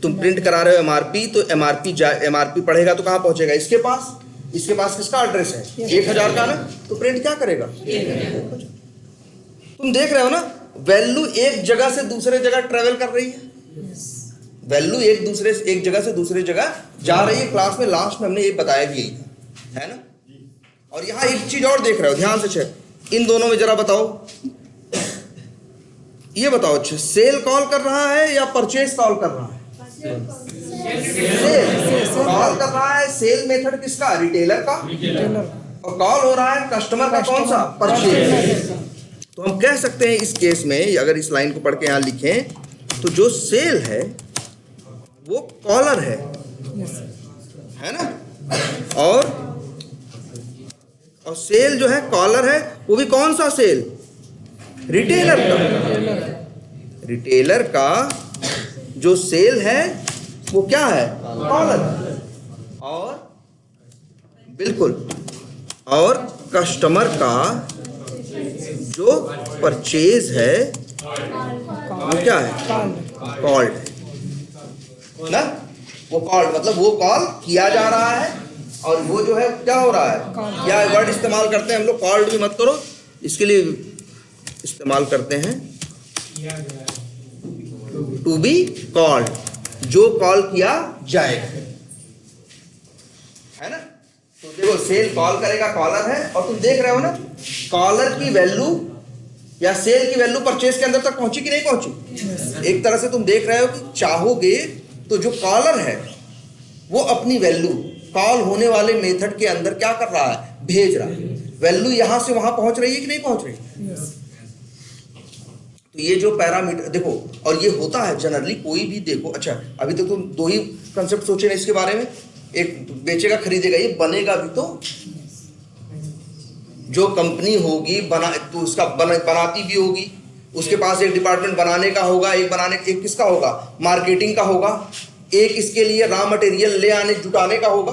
तुम प्रिंट करा रहे हो एमआरपी, तो एमआरपी पढ़ेगा तो कहां पहुंचेगा? इसके पास। इसके पास किसका एड्रेस है? 1000 का ना। तो प्रिंट क्या करेगा? तुम देख रहे हो ना, वैल्यू एक जगह से दूसरे जगह ट्रेवल कर रही है। वैल्यू एक जगह से दूसरे जगह जा रही है। क्लास में लास्ट में हमने ये बताया भी यही था, है ना। और यहां एक चीज और देख रहे हो, ध्यान से चेक। इन दोनों में जरा बताओ, ये बताओ, अच्छा सेल कॉल कर रहा है या परचेज कॉल कर रहा है? सेल कॉल कर रहा है। सेल मेथड किसका? रिटेलर का। और कॉल हो रहा है कस्टमर का, कौन सा? परचेज। तो हम कह सकते हैं इस केस में, अगर इस लाइन को पढ़ के यहां लिखें, तो जो सेल है वो कॉलर है ना, और सेल जो है कॉलर है, वो भी कौन सा सेल? रिटेलर का। रिटेलर का जो सेल है वो क्या है? कॉलर। और बिल्कुल, और कस्टमर का जो परचेज है वो क्या है? कॉल्ड है ना। वो कॉल्ड मतलब वो कॉल किया जा रहा है, और वो जो है क्या हो रहा है, या वर्ड इस्तेमाल करते हैं हम लोग, कॉल्ड भी मत करो, इसके लिए इस्तेमाल करते हैं टू बी कॉल्ड, जो कॉल किया जाएगा, है ना। तो देखो सेल कॉल करेगा, कॉलर है, और तुम देख रहे हो ना कॉलर की वैल्यू या सेल की वैल्यू परचेज के अंदर तक पहुंची कि नहीं पहुंची। एक तरह से तुम देख रहे हो कि चाहोगे तो जो कॉलर है वो अपनी वैल्यू कॉल होने वाले मेथड के अंदर क्या कर रहा है, भेज रहा है। वैल्यू यहां से वहां पहुंच रही है कि नहीं पहुंच रही। तो ये जो पैरामीटर देखो, और ये होता है जनरली, कोई भी देखो, अच्छा अभी तो तुम दो ही कंसेप्ट सोचे ना इसके बारे में, एक बेचेगा खरीदेगा, ये बनेगा भी तो जो कंपनी होगी तो उसका बनाती भी होगी, उसके पास एक डिपार्टमेंट बनाने का होगा, एक किसका होगा, मार्केटिंग का होगा, एक इसके लिए रॉ मटेरियल ले आने जुटाने का होगा।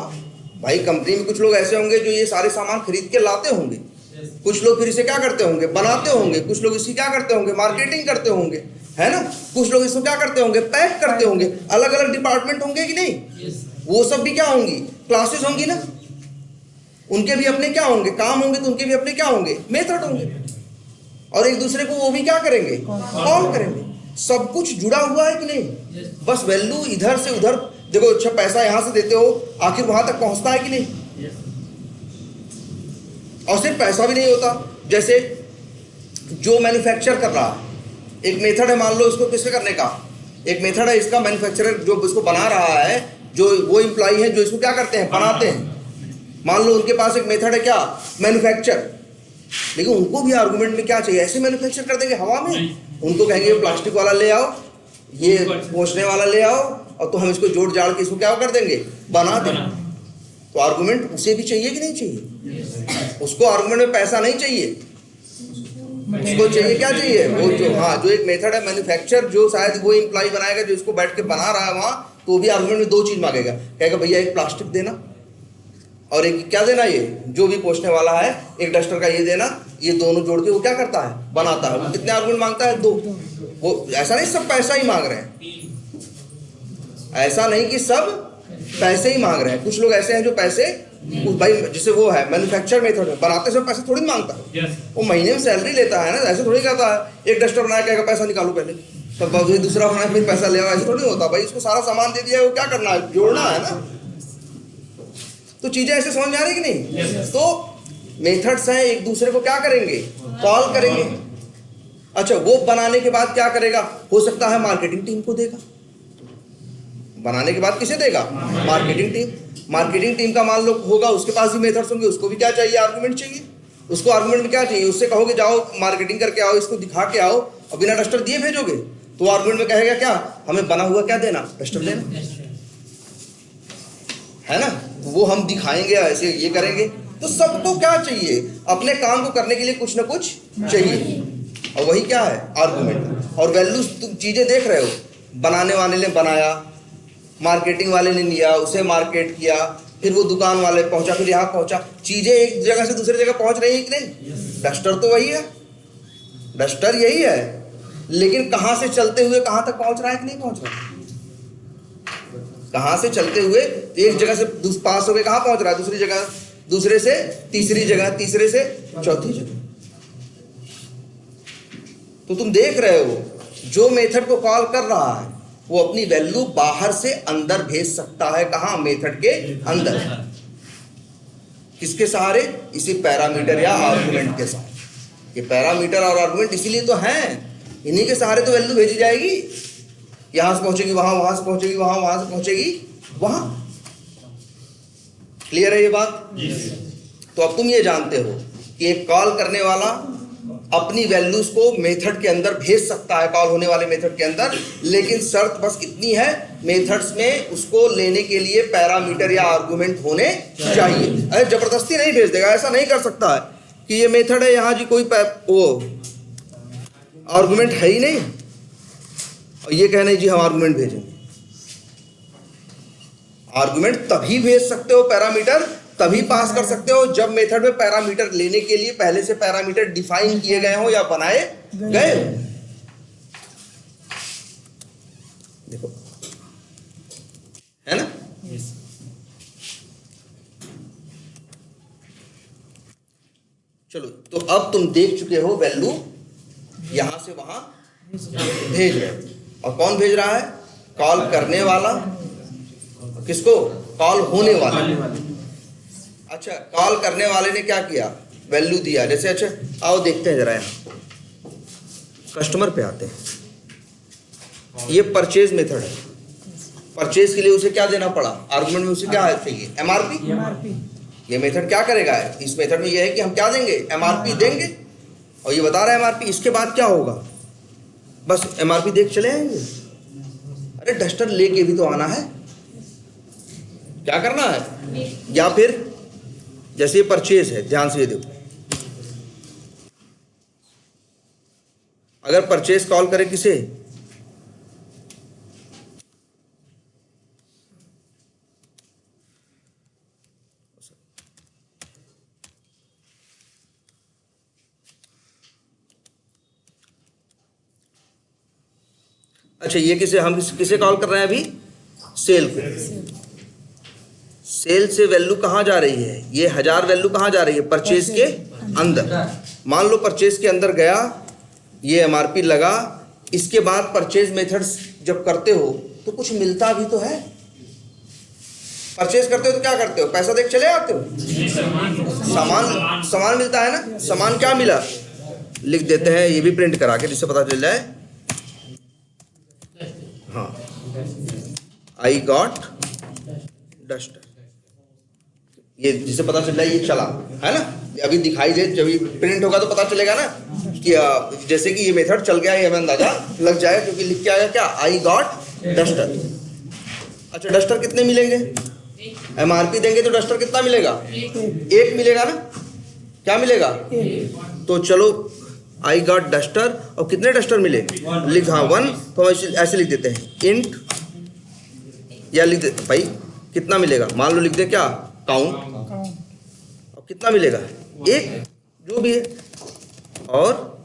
भाई कंपनी में कुछ लोग ऐसे होंगे जो ये सारे सामान खरीद के लाते होंगे, कुछ लोग फिर इसे क्या करते होंगे, बनाते होंगे, कुछ लोग इसकी क्या करते होंगे, मार्केटिंग करते होंगे, है ना, कुछ लोग इसको क्या करते होंगे, पैक करते होंगे। अलग अलग डिपार्टमेंट होंगे कि नहीं, वो सब भी क्या होंगी, क्लासेस होंगी ना, उनके भी अपने क्या होंगे, काम होंगे, तो उनके भी अपने क्या होंगे, मेथड होंगे, और एक दूसरे को वो भी क्या करेंगे, कॉल करेंगे। सब कुछ जुड़ा हुआ है कि नहीं, बस वैल्यू इधर से उधर देखो। अच्छा पैसा यहां से देते हो, आखिर वहां तक पहुंचता है कि नहीं, और सिर्फ पैसा भी नहीं होता, जैसे जो मैन्युफैक्चर कर रहा है, एक मेथड है, मान लो इसको किससे करने का, एक मेथड है इसका, मैन्युफैक्चरर जो इसको बना रहा है, जो वो एम्प्लॉई है जो इसको क्या करते हैं, बनाते हैं, मान लो उनके पास एक मेथड है क्या, मैन्युफैक्चर, लेकिन उनको भी आर्गुमेंट में क्या चाहिए, ऐसे मैन्युफैक्चर कर देंगे हवा में, उनको कहेंगे प्लास्टिक वाला ले आओ, ये पोंछने वाला ले आओ, और तो हम इसको जोड़ जाड़ के इसको क्या कर देंगे, बना देंगे। तो आर्गुमेंट उसे भी चाहिए कि नहीं चाहिए, उसको आर्गुमेंट में पैसा नहीं चाहिए, उसको चाहिए क्या चाहिए, वो जो जो एक मेथड है मैन्युफैक्चर, जो शायद वो एम्प्लॉय बनाएगा जो इसको बैठ के बना रहा है वहां, तो भी आर्गुमेंट में दो चीज मांगेगा, कहेगा भैया एक प्लास्टिक देना, और एक क्या देना, ये जो भी पोंछने वाला है एक डस्टर का ये देना, ये दोनों जोड़ के वो क्या करता है, बनाता है। वो कितने आर्गुमेंट मांगता है, दो। वो ऐसा नहीं सब पैसा ही मांग रहे हैं, ऐसा नहीं कि सब पैसे ही मांग रहे हैं, कुछ लोग ऐसे हैं जो पैसे, भाई जैसे वो है मैन्युफैक्चर मेथड है, बनाते समय पैसे थोड़ी मांगता है, वो महीने में सैलरी लेता है ना, ऐसे थोड़ी करता है, एक डस्टर बनाया कहेगा पैसा निकालो पहले, तब दूसरा बनाया फिर पैसा ले आओ, ऐसे थोड़ी होता। भाई इसको सारा सामान दे दिया है, वो क्या करना है, जोड़ना है ना। तो चीजें ऐसे समझ में आ रही कि नहीं। तो मेथड्स हैं, एक दूसरे को क्या करेंगे, कॉल करेंगे। अच्छा वो बनाने के बाद क्या करेगा, हो सकता है मार्केटिंग टीम को देगा, बनाने के बाद किसे देगा, मार्केटिंग टीम। मार्केटिंग टीम का मान लो होगा, उसके पास भी मेथड्स होंगे, उसको भी क्या चाहिए, आर्गुमेंट चाहिए। उसको आर्गुमेंट में क्या चाहिए, उससे कहोगे जाओ मार्केटिंग करके आओ, इसको दिखा के आओ, और बिना डस्टर दिए भेजोगे, तो आर्गुमेंट में कहेगा क्या, हमें बना हुआ क्या देना, डस्टर देना, है ना। तो वो हम दिखाएंगे, ऐसे ये करेंगे। तो सबको क्या चाहिए, अपने काम को करने के लिए कुछ ना कुछ चाहिए, और वही क्या है, आर्गुमेंट। और वैल्यूज तुम चीजें देख रहे हो, बनाने वाले ने बनाया, मार्केटिंग वाले ने लिया, उसे मार्केट किया, फिर वो दुकान वाले पहुंचा, फिर यहाँ पहुंचा, चीजें एक जगह से दूसरी जगह पहुंच रही है कि नहीं। डस्टर तो वही है, डस्टर यही है, लेकिन कहां से चलते हुए कहां तक पहुंच रहा है कि नहीं पहुंच रहा है। कहां से चलते हुए एक जगह से पास हो गए, कहां पहुंच रहा है, दूसरी जगह, दूसरे से तीसरी जगह, तीसरे से चौथी जगह। तो तुम देख रहे हो, जो मेथड को कॉल कर रहा है वो अपनी वैल्यू बाहर से अंदर भेज सकता है, कहां, मेथड के अंदर। किसके सहारे, इसी पैरामीटर या आर्गुमेंट के सहारे। ये पैरामीटर और आर्गुमेंट इसीलिए तो हैं, इन्हीं के सहारे तो वैल्यू भेजी जाएगी, यहां से पहुंचेगी वहां, वहां से पहुंचेगी वहां, वहां से पहुंचेगी वहां। क्लियर है ये बात। तो अब तुम ये जानते हो कि एक कॉल करने वाला अपनी वैल्यूज को मेथड के अंदर भेज सकता है, कॉल होने वाले मेथड के अंदर, लेकिन शर्त बस इतनी है, मेथड्स में उसको लेने के लिए पैरामीटर या आर्गुमेंट होने चाहिए। अरे जबरदस्ती नहीं भेज देगा, ऐसा नहीं कर सकता है कि ये मेथड है, यहां जी कोई वो आर्गुमेंट है ही नहीं, और ये कहना जी हम आर्गुमेंट भेजेंगे। आर्गुमेंट तभी भेज सकते हो, पैरामीटर तभी पास कर सकते हो जब मेथड में पैरामीटर लेने के लिए पहले से पैरामीटर डिफाइन किए गए हो या बनाए गए हो। देखो, है ना। अब तुम देख चुके हो वैल्यू यहां से वहां भेज रहे हो। और कौन भेज रहा है? कॉल करने वाला। किसको? कॉल होने वाला। अच्छा, कॉल करने वाले ने क्या किया? वैल्यू दिया। जैसे अच्छा आओ देखते हैं जरा, यहाँ कस्टमर पे आते हैं। ये परचेज मेथड है। परचेज के लिए उसे क्या देना पड़ा? आर्गुमेंट में उसे क्या चाहिए? एमआरपी। ये मेथड क्या करेगा? इस मेथड में ये है कि हम क्या देंगे? एमआरपी देंगे। और ये बता रहा है एमआरपी। इसके बाद क्या होगा? बस एमआरपी देख चले आएंगे। अरे डस्टर लेके भी तो आना है। क्या करना है? या फिर जैसे ये परचेज है, ध्यान से ये देखो, अगर परचेज कॉल करे किसे? अच्छा, ये किसे हम किसे कॉल कर रहे हैं अभी? सेल को। सेल से वैल्यू कहाँ जा रही है? ये 1000 वैल्यू कहाँ जा रही है? परचेज के अंदर। मान लो परचेज के अंदर गया, ये एमआरपी लगा। इसके बाद परचेज मेथड्स जब करते हो तो कुछ मिलता भी तो है। परचेज करते हो तो क्या करते हो? पैसा देख चले आते हो। सामान मिलता है ना। सामान क्या मिला? लिख देते हैं, ये भी प्रिंट करा के जिससे पता चल जाए। हाँ, आई गॉट डस्टर। ये जिसे पता चल रहा है ये चला है ना। अभी दिखाई दे, जब प्रिंट होगा तो पता चलेगा ना कि जैसे कि ये मेथड चल गया, ये हमें अंदाजा लग जाएगा क्योंकि लिख के आया क्या? आई गॉट डस्टर। अच्छा, डस्टर कितने मिलेंगे? एमआरपी देंगे तो डस्टर कितना मिलेगा? एक मिलेगा ना। क्या मिलेगा? तो चलो आई गॉट डस्टर। और कितने डस्टर मिले? लिख, हाँ 1। तो ऐसे लिख देते हैं इंट, या लिख दे भाई कितना मिलेगा? मान लो लिख दे क्या? काउंट। और कितना मिलेगा? एक, जो भी है। और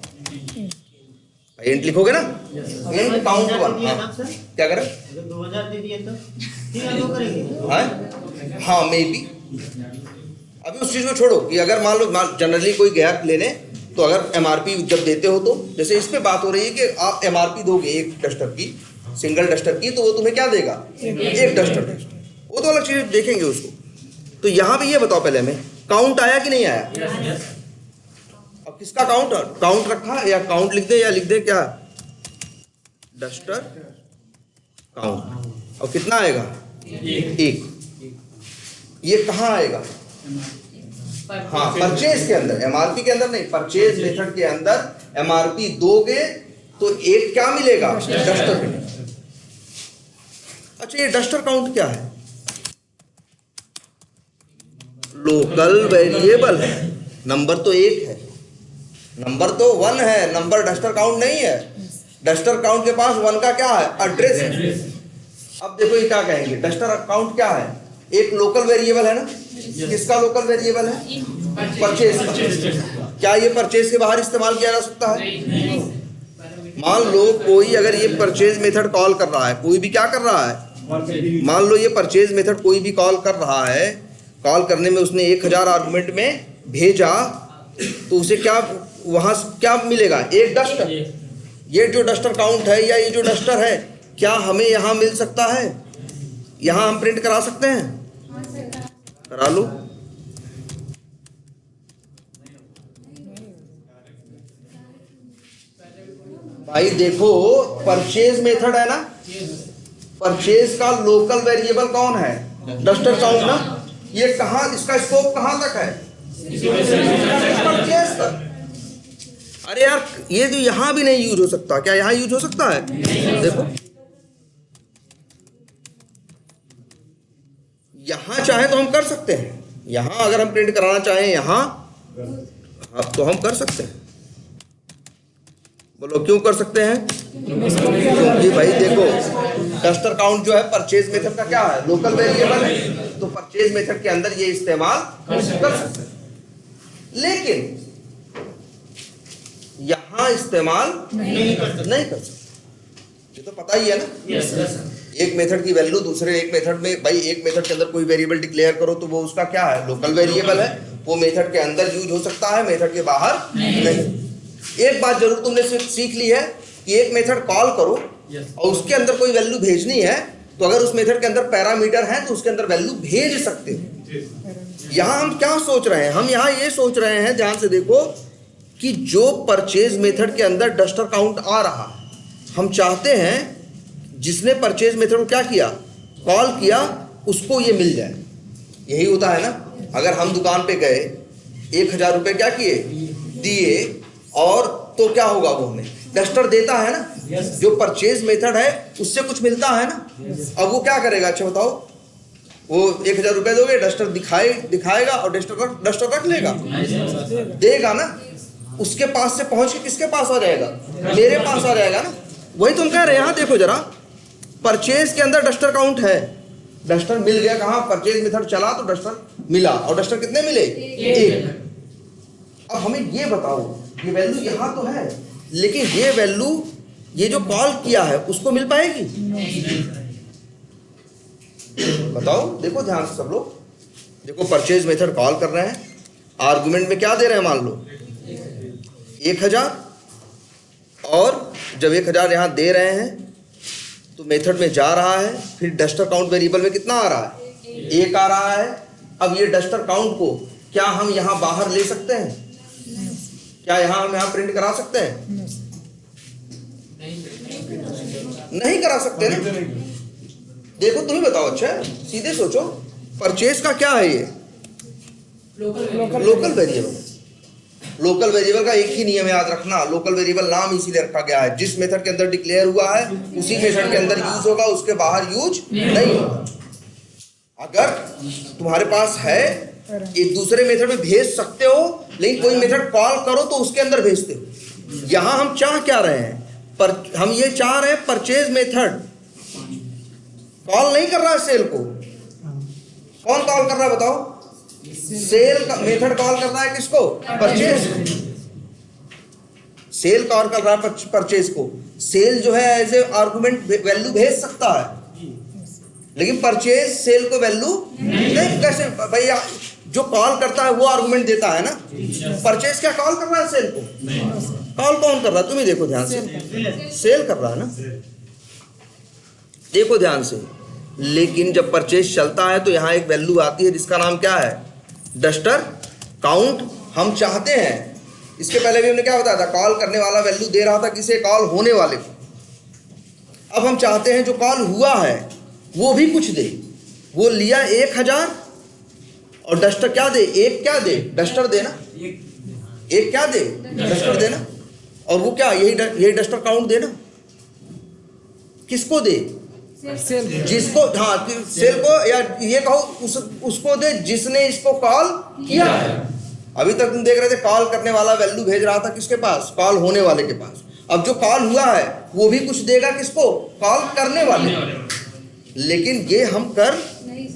इंट लिखोगे ना, इंट काउंट 1। क्या करें? 2000 दे दिए तो हाँ मे बी। अभी उस चीज को छोड़ो कि अगर मान लो जनरली कोई गया लेने, तो अगर एमआरपी जब देते हो तो जैसे इस पे बात हो रही है कि आप एमआरपी दोगे एक डस्टर की, सिंगल डस्टर की, तो वो तुम्हें क्या देगा? एक डस्टर। वो तो अलग चीज देखेंगे उसको। तो यहां भी ये बताओ पहले हमें, काउंट आया कि नहीं आया? अब किसका काउंट रखा? या काउंट लिख दे, या लिख दे क्या? Duster count. और कितना आएगा? एक। ये कहाँ आएगा? हाँ, परचेज के अंदर। एमआरपी के अंदर नहीं, परचेज मेथड के अंदर एमआरपी दोगे तो एक क्या मिलेगा? डस्टर मिलेगा। अच्छा, ये डस्टर काउंट क्या है? लोकल वेरिएबल है। नंबर तो एक है, नंबर तो 1 है, नंबर डस्टर काउंट नहीं है। डस्टर काउंट के पास 1 का क्या है? एड्रेस है। अब देखो ये क्या कहेंगे? डस्टर काउंट क्या है? एक लोकल वेरिएबल है ना। किसका लोकल वेरिएबल है? परचेज का। क्या ये परचेज के बाहर इस्तेमाल किया जा सकता है? मान लो कोई अगर ये परचेज मेथड कॉल कर रहा है, कोई भी क्या कर रहा है? मान लो ये परचेज मेथड कोई भी कॉल कर रहा है। कॉल करने में उसने 1000 आर्गुमेंट में भेजा, तो उसे क्या वहां क्या मिलेगा? एक डस्टर। ये जो डस्टर काउंट है या ये जो डस्टर है, क्या हमें यहाँ मिल सकता है? यहाँ हम प्रिंट करा सकते हैं? करा लो। भाई देखो, परचेज मेथड है ना। परचेज का लोकल वेरिएबल कौन है? डस्टर काउंट ना। ये कहाँ, इसका स्कोप कहाँ तक है? परचेज तक। अरे यार, ये जो यहां भी नहीं यूज हो सकता, क्या यहां यूज हो सकता है? देखो यहां चाहे तो हम कर सकते हैं। यहां अगर हम प्रिंट कराना चाहें यहां, तो हम कर सकते हैं। बोलो क्यों कर सकते हैं? क्योंकि भाई देखो, डस्टर काउंट जो है परचेज मेथड का क्या है? लोकल वेरिएबल है। तो परचेज मेथड के अंदर ये इस्तेमाल कर सकते हैं, लेकिन यहां इस्तेमाल नहीं कर सकते। ये तो पता ही है ना। एक मेथड की वैल्यू दूसरे एक मेथड में, भाई एक मेथड के अंदर कोई वेरिएबल डिक्लेयर करो तो वो उसका क्या है? लोकल वेरिएबल है। वो मेथड के अंदर यूज हो सकता है, मेथड के बाहर नहीं। एक बात जरूर तुमने सीख ली है कि एक मेथड कॉल करो और उसके अंदर कोई वैल्यू भेजनी है तो अगर उस मेथड के अंदर पैरामीटर है तो उसके अंदर वैल्यू भेज सकते हो। यहाँ हम क्या सोच रहे हैं, हम यहाँ ये सोच रहे हैं, ध्यान से देखो, कि जो परचेज मेथड के अंदर डस्टर काउंट आ रहा है, हम चाहते हैं जिसने परचेज मेथड को क्या किया, कॉल किया, उसको ये मिल जाए। यही होता है ना। अगर हम दुकान पे गए, 1000 रुपये क्या किए, दिए, और तो क्या होगा, वो हमें डस्टर देता है ना। जो परचेज मेथड है उससे कुछ मिलता है ना। अब वो क्या करेगा, अच्छा बताओ, वो 1000 रुपये दोगे, डस्टर दिखाएगा और डस्टर रख लेगा, देगा ना। उसके पास से पहुंच के किसके पास आ जाएगा, मेरे पास आ जाएगा ना। वही तुम कह रहे हैं। यहाँ देखो जरा, परचेज के अंदर डस्टर काउंट है, डस्टर मिल गया कहाँ, परचेज मेथड चला तो डस्टर मिला, और डस्टर कितने मिले, 1। अब हमें ये बताओ, ये वैल्यू यहाँ तो है, लेकिन ये वैल्यू, ये जो कॉल किया है उसको मिल पाएगी? बताओ, देखो ध्यान से सब लोग देखो। परचेज मेथड कॉल कर रहे हैं, आर्गुमेंट में क्या दे रहे हैं, मान लो 1000, और जब 1000 यहाँ दे रहे हैं तो मेथड में जा रहा है, फिर डस्टर काउंट वेरिएबल में कितना आ रहा है, 1 आ रहा है। अब ये डस्टर काउंट को क्या हम यहाँ बाहर ले सकते हैं, क्या यहाँ हम यहाँ प्रिंट करा सकते हैं? नहीं करा सकते ना। देखो तुम ही बताओ, अच्छा सीधे सोचो, परचेज का क्या है ये, लोकल वेरिएबल। लोकल वेरिएबल का एक ही नियम याद रखना, लोकल वेरिएबल नाम इसीलिए रखा गया है, जिस मेथड के अंदर डिक्लेयर हुआ है उसी मेथड के अंदर यूज होगा, उसके बाहर यूज नहीं होगा। अगर तुम्हारे पास है, एक दूसरे मेथड में भेज सकते हो, लेकिन कोई मेथड कॉल करो तो उसके अंदर भेजते हो। यहां हम चाह क्या रहे हैं, हम ये चाह रहे हैं परचेज मेथड कॉल नहीं कर रहा है सेल को। कौन कॉल कर रहा है बताओ, सेल का मेथड कॉल कर रहा है किसको, परचेज। सेल कॉल कर रहा है परचेज को। सेल जो है एज ए आर्गुमेंट वैल्यू भेज सकता है, लेकिन परचेज सेल को वैल्यू नहीं। कैसे भैया, जो कॉल करता है वो आर्गुमेंट देता है ना। परचेज क्या कॉल कर रहा है सेल को? कॉल कौन कर रहा है, तुम ही देखो ध्यान से, सेल कर रहा है ना, देखो ध्यान से। लेकिन जब परचेज चलता है तो यहाँ एक वैल्यू आती है जिसका नाम क्या है, डस्टर काउंट। हम चाहते हैं, इसके पहले भी हमने क्या बताया था, कॉल करने वाला वैल्यू दे रहा था किसे, कॉल होने वाले को। अब हम चाहते हैं जो कॉल हुआ है वो भी कुछ दे। वो लिया 1000 और डस्टर क्या दे, 1 क्या दे, डस्टर देना, 1 क्या दे, डस्टर देना। और वो क्या, यही डस्टर काउंट देना। किसको दे, जिसको, हाँ सेल को, या ये कहो उसको दे जिसने इसको कॉल किया है। अभी तक तुम देख रहे थे कॉल करने वाला वैल्यू भेज रहा था किसके पास, कॉल होने वाले के पास। अब जो कॉल हुआ है वो भी कुछ देगा किसको, कॉल करने वाले। लेकिन ये हम कर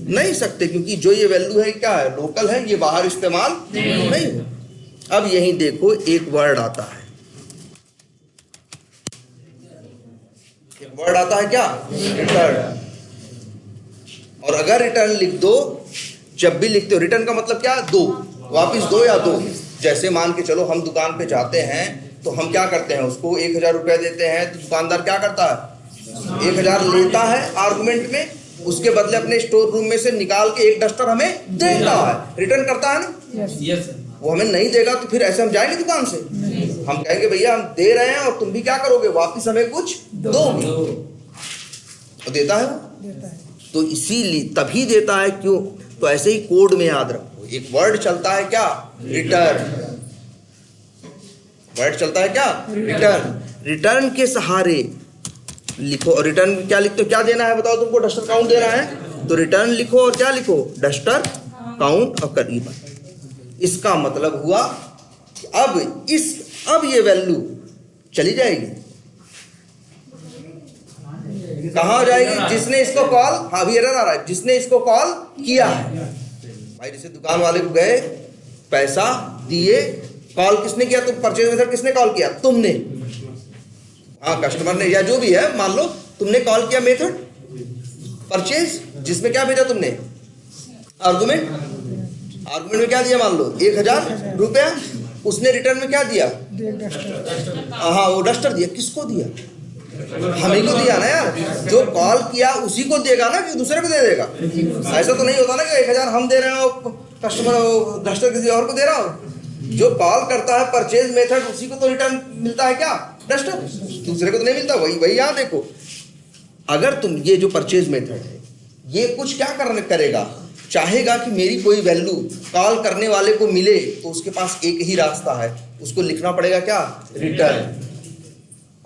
नहीं सकते क्योंकि जो ये वैल्यू है क्या है, लोकल है, ये बाहर इस्तेमाल नहीं हो। अब यही देखो एक वर्ड आता है, एक वर्ड आता है क्या, रिटर्न। और अगर रिटर्न लिख दो, जब भी लिखते हो रिटर्न का मतलब क्या, दो, वापिस दो या दो। जैसे मान के चलो हम दुकान पे जाते हैं तो हम क्या करते हैं, उसको 1000 रुपया देते हैं तो दुकानदार क्या करता है, 1000 लेता है आर्गुमेंट में, उसके बदले अपने स्टोर रूम में से निकाल के एक डस्टर हमें देता है, रिटर्न करता है ना। यस। वो हमें नहीं देगा तो फिर ऐसे हम जाएंगे दुकान से, हम कहेंगे भैया हम दे रहे हैं और तुम भी क्या करोगे, वापिस हमें कुछ दोगे। तो देता है वो, तो इसीलिए तभी देता है, क्यों, तो ऐसे ही कोड में याद रखो, एक वर्ड चलता है क्या, रिटर्न। वर्ड चलता है क्या, रिटर्न। रिटर्न के सहारे लिखो, और रिटर्न क्या लिखते हो, क्या देना है बताओ तुमको, डस्टर काउंट देना है तो रिटर्न लिखो, और क्या लिखो, डस्टर काउंट और करीबन। इसका मतलब हुआ कि अब ये वैल्यू चली जाएगी, कहाँ जाएगी, जिसने इसको कॉल, हाँ अभी एरर आ रहा है, जिसने इसको कॉल किया है। भाई जैसे दुकान वाले को गए, पैसा दिए, कॉल किसने किया, तुम परचेज मेथड किसने कॉल किया, तुमने, हाँ कस्टमर ने या जो भी है, मान लो तुमने कॉल किया मेथड परचेज, जिसमें क्या भेजा तुमने, आर्गुमेंट। आर्गुमेंट में क्या दिया, मान लो 1000 रुपया, उसने रिटर्न में क्या दिया, हाँ वो डस्टर दिया। किसको दिया, हमें को दिया ना यार। जो कॉल किया उसी को देगा ना, कि दूसरे को दे देगा। ऐसा तो नहीं होता ना कि 1000 हम दे रहे हैं और कस्टमर डस्टर किसी और को दे रहा हो। जो कॉल करता है परचेज मेथड, उसी को तो रिटर्न मिलता है क्या, डस्टर, दूसरे को तो नहीं मिलता। वही यहाँ देखो, अगर तुम ये जो परचेज मेथड है, ये कुछ क्या करेगा, चाहेगा कि मेरी कोई वैल्यू कॉल करने वाले को मिले, तो उसके पास एक ही रास्ता है, उसको लिखना पड़ेगा क्या, रिटर्न।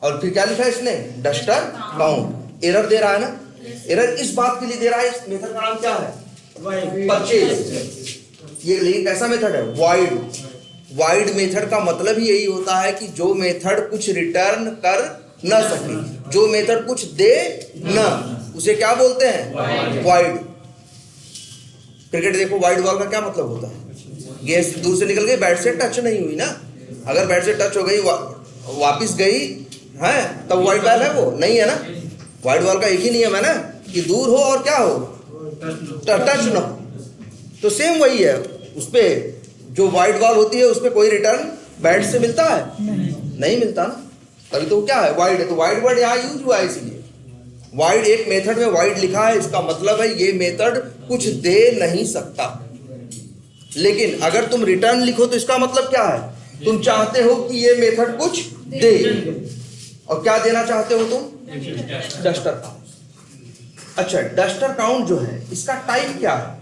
और फिर क्या लिखा है इसने, डस्टर काउंट। एरर दे रहा है ना, एरर इस बात के लिए दे रहा है, इस मेथड का नाम क्या है, परचेज। ये लेकिन कैसा मेथड है, वॉइड। वॉइड मेथड का मतलब ही यही होता है कि जो मेथड कुछ रिटर्न कर न सके, जो मेथड कुछ दे न, उसे क्या बोलते हैं, वॉइड। क्रिकेट देखो, वाइड बॉल का क्या मतलब होता है, गेंद दूर से निकल गई, बैट से टच नहीं हुई ना। अगर बैट से टच हो गई, वापिस गई है, तब वाइड बॉल है, वो नहीं है ना। वाइड बॉल का एक ही नियम है ना, कि दूर हो और क्या हो, टच न हो। तो सेम वही है, उस पे जो वाइड बॉल होती है, उस पे कोई रिटर्न बैट से मिलता है, नहीं मिलता ना, तभी तो क्या है, वाइड है। तो वाइड वर्ड यहाँ यूज हुआ है, इसीलिए वाइड। एक मेथड में वाइड लिखा है, इसका मतलब है ये मेथड कुछ दे नहीं सकता। लेकिन अगर तुम रिटर्न लिखो तो इसका मतलब क्या है, तुम चाहते हो कि ये मेथड कुछ दे। और क्या देना चाहते हो तुम, डस्टर काउंट। अच्छा, डस्टर काउंट जो है, इसका टाइप क्या है,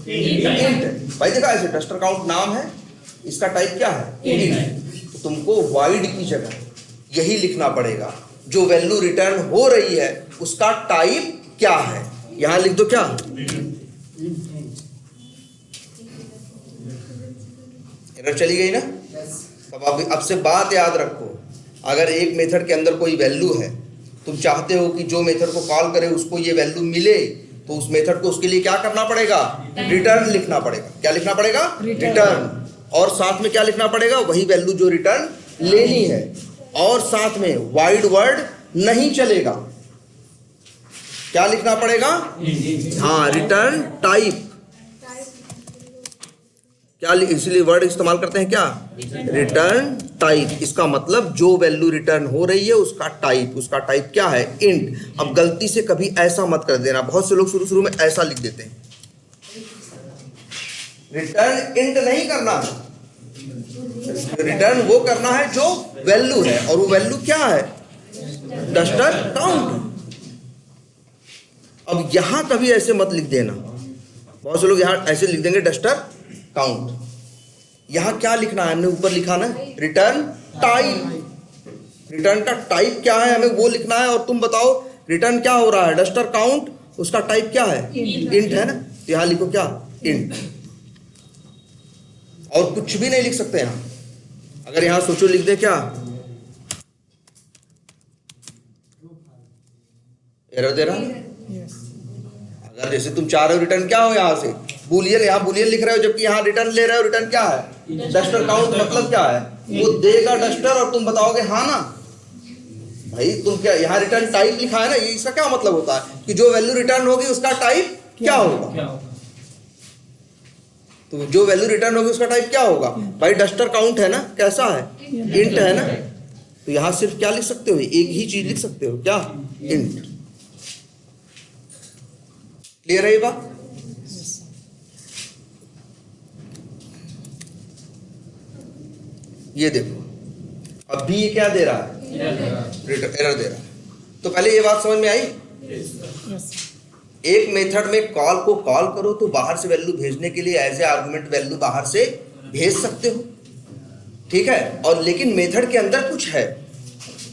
इंट। भाई देखा, ऐसे डस्टर काउंट नाम है, इसका टाइप क्या है, इंट। तो तुमको वाइड की जगह यही लिखना पड़ेगा, जो वैल्यू रिटर्न हो रही है उसका टाइप क्या है। यहां लिख दो क्या, एरर चली गई ना। तब अब से बात याद रखो, अगर एक मेथड के अंदर कोई वैल्यू है, तुम चाहते हो कि जो मेथड को कॉल करे उसको ये वैल्यू मिले, तो उस मेथड को उसके लिए क्या करना पड़ेगा, रिटर्न लिखना पड़ेगा। क्या लिखना पड़ेगा, रिटर्न। और साथ में क्या लिखना पड़ेगा, वही वैल्यू जो रिटर्न लेनी है। और साथ में वाइड वर्ड नहीं चलेगा, क्या लिखना पड़ेगा, हाँ, रिटर्न टाइप। क्या इसलिए वर्ड इस्तेमाल करते हैं क्या, रिटर्न टाइप। इसका मतलब जो वैल्यू रिटर्न हो रही है उसका टाइप, उसका टाइप क्या है, इंट। अब गलती से कभी ऐसा मत कर देना, बहुत से लोग शुरू में ऐसा लिख देते हैं। रिटर्न इंट नहीं करना, रिटर्न वो करना है जो वैल्यू है, और वो वैल्यू क्या है, डस्टर काउंट। अब यहां कभी ऐसे मत लिख देना, बहुत से लोग यहां ऐसे लिख देंगे डस्टर काउंट। यहां क्या लिखना है, हमने ऊपर लिखा ना, रिटर्न टाइप। रिटर्न का टाइप क्या है, हमें वो लिखना है। और तुम बताओ रिटर्न क्या हो रहा है, डस्टर काउंट, उसका टाइप क्या है, इंट है ना। तो यहां लिखो क्या, इंट। और कुछ भी नहीं लिख सकते यहां। अगर यहां सोचो लिख दे क्या, एरर दे रहा है। अगर जैसे तुम चाह रहे हो रिटर्न क्या हो, यहां से बुलियन, यहां बुलियन लिख रहे हो, जबकि यहां रिटर्न ले रहे हो, रिटर्न क्या है, डस्टर काउंट। मतलब क्या है, वो देगा डस्टर और तुम बताओगे हाँ ना। भाई तुम क्या, यहां रिटर्न टाइप लिखा है ना, ये इसका क्या मतलब होता है कि जो वैल्यू रिटर्न होगी उसका टाइप क्या होगा। तो जो वैल्यू रिटर्न होगी उसका टाइप क्या होगा, भाई डस्टर काउंट है ना, कैसा है, इंट है ना। तो यहां सिर्फ क्या लिख सकते हो, एक ही चीज लिख सकते हो, क्या, इंट। क्लियर है ये बात। ये देखो, अब भी ये क्या दे रहा है, एरर दे रहा है। तो पहले ये बात समझ में आई। एक मेथड में कॉल को कॉल करो तो बाहर से वैल्यू भेजने के लिए एज ए आर्गुमेंट वैल्यू बाहर से भेज सकते हो, ठीक है। और लेकिन मेथड के अंदर कुछ है,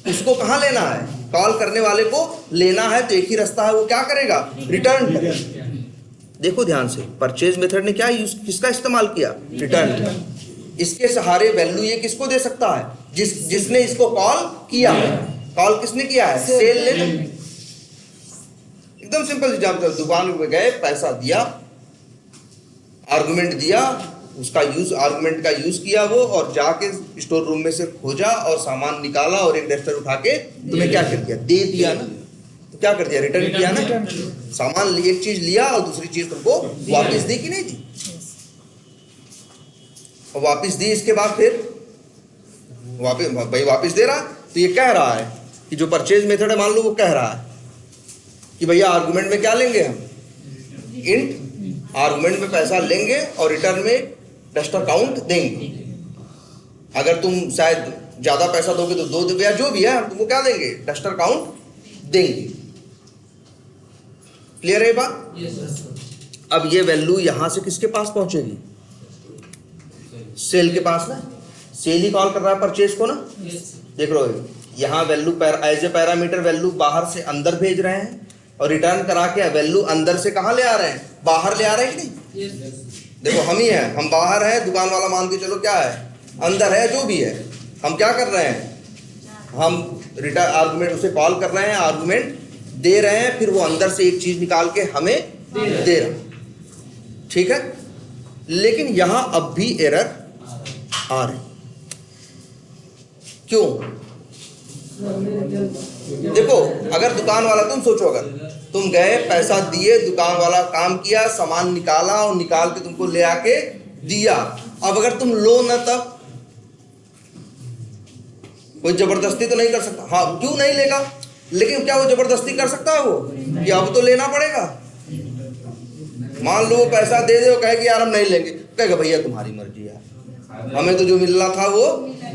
उसको कहाँ लेना है, कॉल करने वाले को लेना है। तो एक ही रास्ता है, वो क्या करेगा, रिटर्न करेगा। देखो ध्यान से, परचेज मेथड ने क्या यूज, किसका इस्तेमाल किया, रिटर्न। इसके सहारे वैल्यू ये किसको दे सकता है, जिसने इसको कॉल किया है। कॉल किसने किया है, सेल ने। एकदम सिंपल एग्जांपल, दुकान में गए, पैसा दिया, आर्गुमेंट दिया, उसका यूज, आर्गुमेंट का यूज किया वो, और जाके स्टोर रूम में से खोजा और सामान निकाला और एक डस्टर उठा के तुम्हें क्या कर दिया, दे दिया ना। तो क्या कर दिया, रिटर्न किया ना। सामान एक चीज लिया और दूसरी चीज तुमको वापस दी कि नहीं दी। और वापस दी, इसके बाद फिर वापस भाई वापस दे रहा। तो ये कह रहा है कि जो परचेज मेथड है, मान लो वो कह रहा है कि भैया आर्गुमेंट में क्या लेंगे हम, इंट, आर्गुमेंट में पैसा लेंगे और रिटर्न में डस्टर काउंट देंगे। अगर तुम शायद ज्यादा पैसा दोगे तो 2 दो या जो भी है, हम तुमको क्या देंगे, डस्टर काउंट देंगे। क्लियर है बात? अब ये वैल्यू यहां से किसके पास पहुंचेगी, सेल के पास ना। सेल ही कॉल कर रहा है परचेज को ना। देख लो यहाँ value as a parameter value बाहर से अंदर भेज रहे हैं और रिटर्न करा के वैल्यू अंदर से कहाँ ले आ रहे हैं, बाहर ले आ रहे हैं कि नहीं। देखो हम ही हैं, हम बाहर हैं, दुकान वाला मान के चलो क्या है, अंदर है, जो भी है। हम क्या कर रहे हैं, हम रिटर्न आर्गुमेंट उसे कॉल कर रहे हैं, आर्गुमेंट दे रहे हैं, फिर वो अंदर से एक चीज निकाल के हमें दे रहा है। ठीक है, लेकिन यहां अब भी एरर आ रही। क्यों? देखो अगर दुकान वाला, तुम सोचो अगर तुम गए, पैसा दिए, दुकान वाला काम किया, सामान निकाला और निकाल के तुमको ले आके दिया। अब अगर तुम लो ना, तब कोई जबरदस्ती तो नहीं कर सकता। हाँ, क्यों नहीं लेगा, लेकिन क्या वो जबरदस्ती कर सकता है वो कि अब तो लेना पड़ेगा। मान लो पैसा दे दे, कहे कि यार हम नहीं लेंगे, कहेगा भैया तुम्हारी मर्जी यार, हमें तो जो मिलना था वो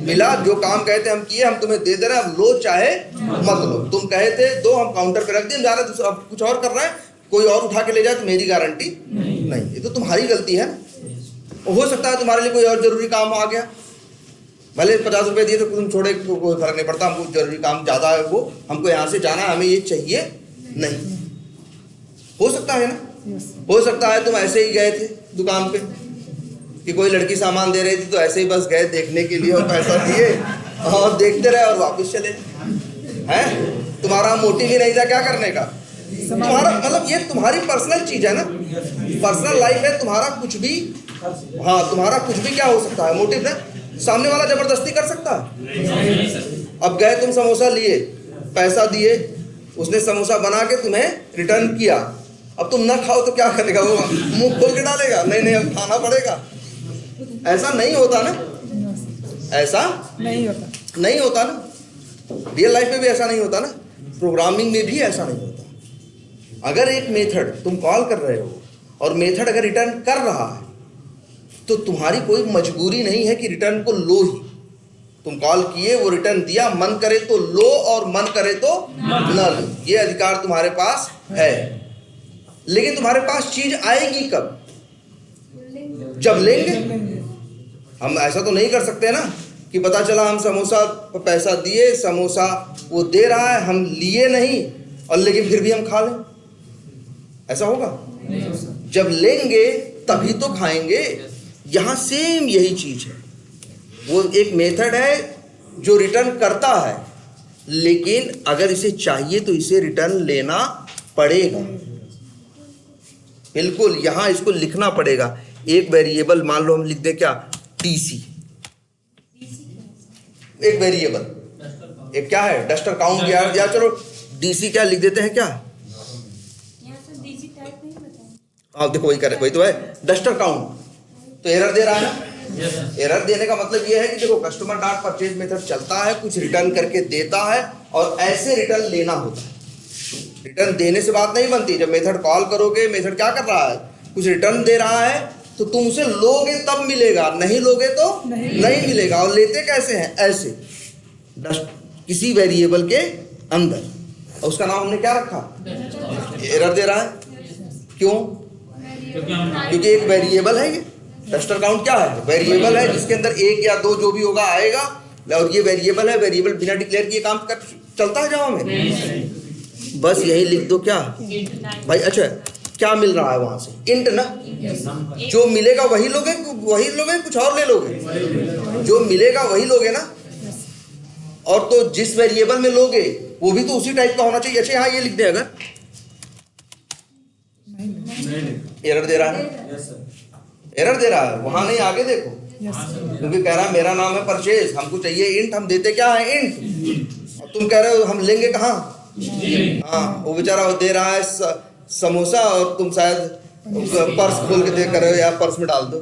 मिला, जो काम कहते हम किए, हम तुम्हें दे दे रहे हैं, अब लो चाहे मत लो। तुम कहे थे दो, हम काउंटर पे रख दिए, जा रहे अब कुछ और कर रहे हैं, कोई और उठा के ले जाए तो मेरी गारंटी नहीं। ये तो तुम्हारी गलती है ना। हो सकता है तुम्हारे लिए कोई और जरूरी काम आ गया, भले 50 रुपए दिए तो तुम छोड़े, कोई फर्क नहीं पड़ता, हमको जरूरी काम ज्यादा है, वो हमको यहाँ से जाना है, हमें ये चाहिए नहीं। हो सकता है ना। हो सकता है तुम ऐसे ही गए थे दुकान पे कि कोई लड़की सामान दे रही थी, तो ऐसे ही बस गए देखने के लिए और पैसा दिए और देखते रहे और वापस चले हैं। तुम्हारा मोटिव ही नहीं था क्या करने का, तुम्हारा मतलब ये तुम्हारी पर्सनल चीज है ना, पर्सनल लाइफ है तुम्हारा, कुछ भी। हाँ, तुम्हारा कुछ भी क्या हो सकता है, मोटिव है। सामने वाला जबरदस्ती कर सकता है। अब गए तुम, समोसा लिए, पैसा दिए, उसने समोसा बना के तुम्हें रिटर्न किया। अब तुम ना खाओ तो क्या करेगा वो, मुंह खोल के डालेगा, नहीं नहीं अब खाना पड़ेगा। ऐसा नहीं होता ना, ऐसा नहीं होता ना। रियल लाइफ में भी ऐसा नहीं होता ना, प्रोग्रामिंग में भी ऐसा नहीं होता। अगर एक मेथड तुम कॉल कर रहे हो और मेथड अगर रिटर्न कर रहा है, तो तुम्हारी कोई मजबूरी नहीं है कि रिटर्न को लो ही। तुम कॉल किए, वो रिटर्न दिया, मन करे तो लो और मन करे तो ना लो, ये अधिकार तुम्हारे पास है। लेकिन तुम्हारे पास चीज आएगी कब, जब लेंगे। हम ऐसा तो नहीं कर सकते ना कि पता चला हम समोसा पैसा दिए, समोसा वो दे रहा है, हम लिए नहीं और लेकिन फिर भी हम खा लें, ऐसा होगा? जब लेंगे तभी तो खाएंगे। यहां सेम यही चीज है। वो एक मेथड है जो रिटर्न करता है, लेकिन अगर इसे चाहिए तो इसे रिटर्न लेना पड़ेगा। बिल्कुल, यहां इसको लिखना पड़ेगा। एक वेरिएबल मान लो हम लिख दें क्या, टीसी, एक वेरिएबल, एक क्या है, डस्टर काउंट, या चलो डीसी क्या लिख देते हैं क्या, आप देखो वही करे, वही तो है डस्टर काउंट। तो एरर दे रहा है ना। एरर देने का मतलब ये है कि देखो कस्टमर डॉट परचेज मेथड चलता है, कुछ रिटर्न करके देता है और ऐसे रिटर्न लेना होता है। रिटर्न देने से बात नहीं बनती। जब मेथड कॉल करोगे, मेथड क्या कर रहा है, कुछ रिटर्न दे रहा है, तो तुम उसे लोगे तब मिलेगा, नहीं लोगे तो नहीं मिलेगा। और लेते कैसे हैं, ऐसे किसी वेरिएबल के अंदर, और उसका नाम हमने क्या रखा, एरर दे रहा है। क्यों? क्योंकि एक वेरिएबल है ये। डस्टर काउंट क्या है, वेरिएबल है जिसके अंदर 1 या 2 जो भी होगा आएगा, और ये वेरिएबल है, वेरिएबल बिना डिक्लेयर किए काम कर चलता है जावा में। बस यही लिख दो क्या भाई। अच्छा, क्या मिल रहा है वहां से, इंट ना। जो मिलेगा वही लोगे, कुछ और ले लोगे, जो मिलेगा वही लोगे ना। और तो जिस वेरिएबल में लोगे वो भी तो उसी टाइप का होना चाहिए। अच्छा, यहाँ ये लिख दे, अगर एरर दे रहा है, एरर दे रहा है, वहां नहीं, आगे देखो, क्योंकि कह रहा है मेरा नाम है परचेज, हमको चाहिए इंट, हम देते क्या है, इंट। तुम कह रहे हो हम लेंगे कहाँ। हाँ, वो बेचारा दे रहा है समोसा और तुम शायद पर्स खोल के दे कर रहे हो, यार पर्स में डाल दो।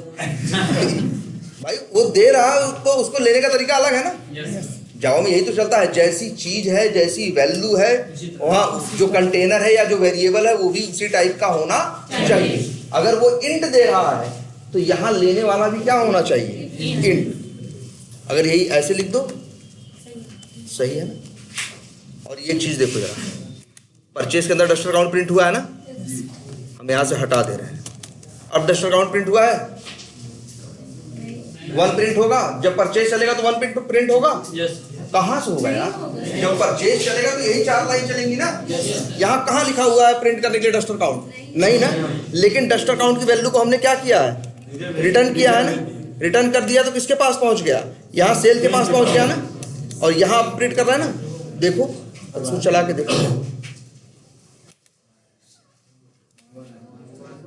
भाई वो दे रहा है तो उसको लेने का तरीका अलग है ना। यस जावा में यही तो चलता है, जैसी चीज है जैसी वैल्यू है वहाँ जो कंटेनर है या जो वेरिएबल है वो भी उसी टाइप का होना चाहिए। अगर वो इंट दे रहा है तो यहाँ लेने वाला भी क्या होना चाहिए, इंट। अगर यही ऐसे लिख दो सही है ना। और ये चीज देखो जरा, परचेज के अंदर डस्टर अकाउंट प्रिंट हुआ है ना, हम यहाँ से हटा दे रहे हैं। अब डस्टर अकाउंट प्रिंट हुआ है, 1 प्रिंट होगा। जब परचेज चलेगा तो 1 प्रिंट होगा। यस कहाँ से होगा यार, जब परचेज चलेगा तो यही 4 लाइन चलेंगी ना। यहाँ कहाँ लिखा हुआ है प्रिंट करने के लिए डस्टर काउंट, नहीं ना। लेकिन डस्टर काउंट की वैल्यू को हमने क्या किया है, रिटर्न किया है ना। रिटर्न कर दिया तो किसके पास पहुंच गया, यहाँ सेल के पास पहुंच गया ना। और यहाँ प्रिंट कर रहा है ना, देखो इसको चला के देखो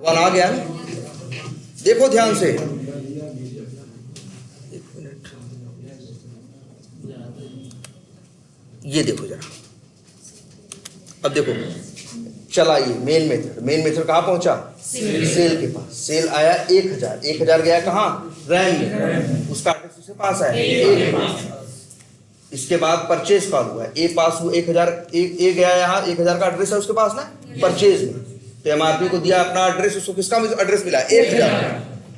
1 आ गया ना। देखो ध्यान से, ये देखो जरा, अब देखो चला ये मेन मेथड कहाँ पहुंचा, सेल के पास। सेल आया 1000 गया कहाँ, रैम में, उसका एड्रेस उसके पास आया ए के पास। इसके बाद परचेज कॉल हुआ, ए पास हुआ 1000, ए गया यहाँ 1000 का एड्रेस है उसके पास ना परचेज में। तो एमआरपी को दिया अपना एड्रेस, उसको किसका एड्रेस मिला 1000।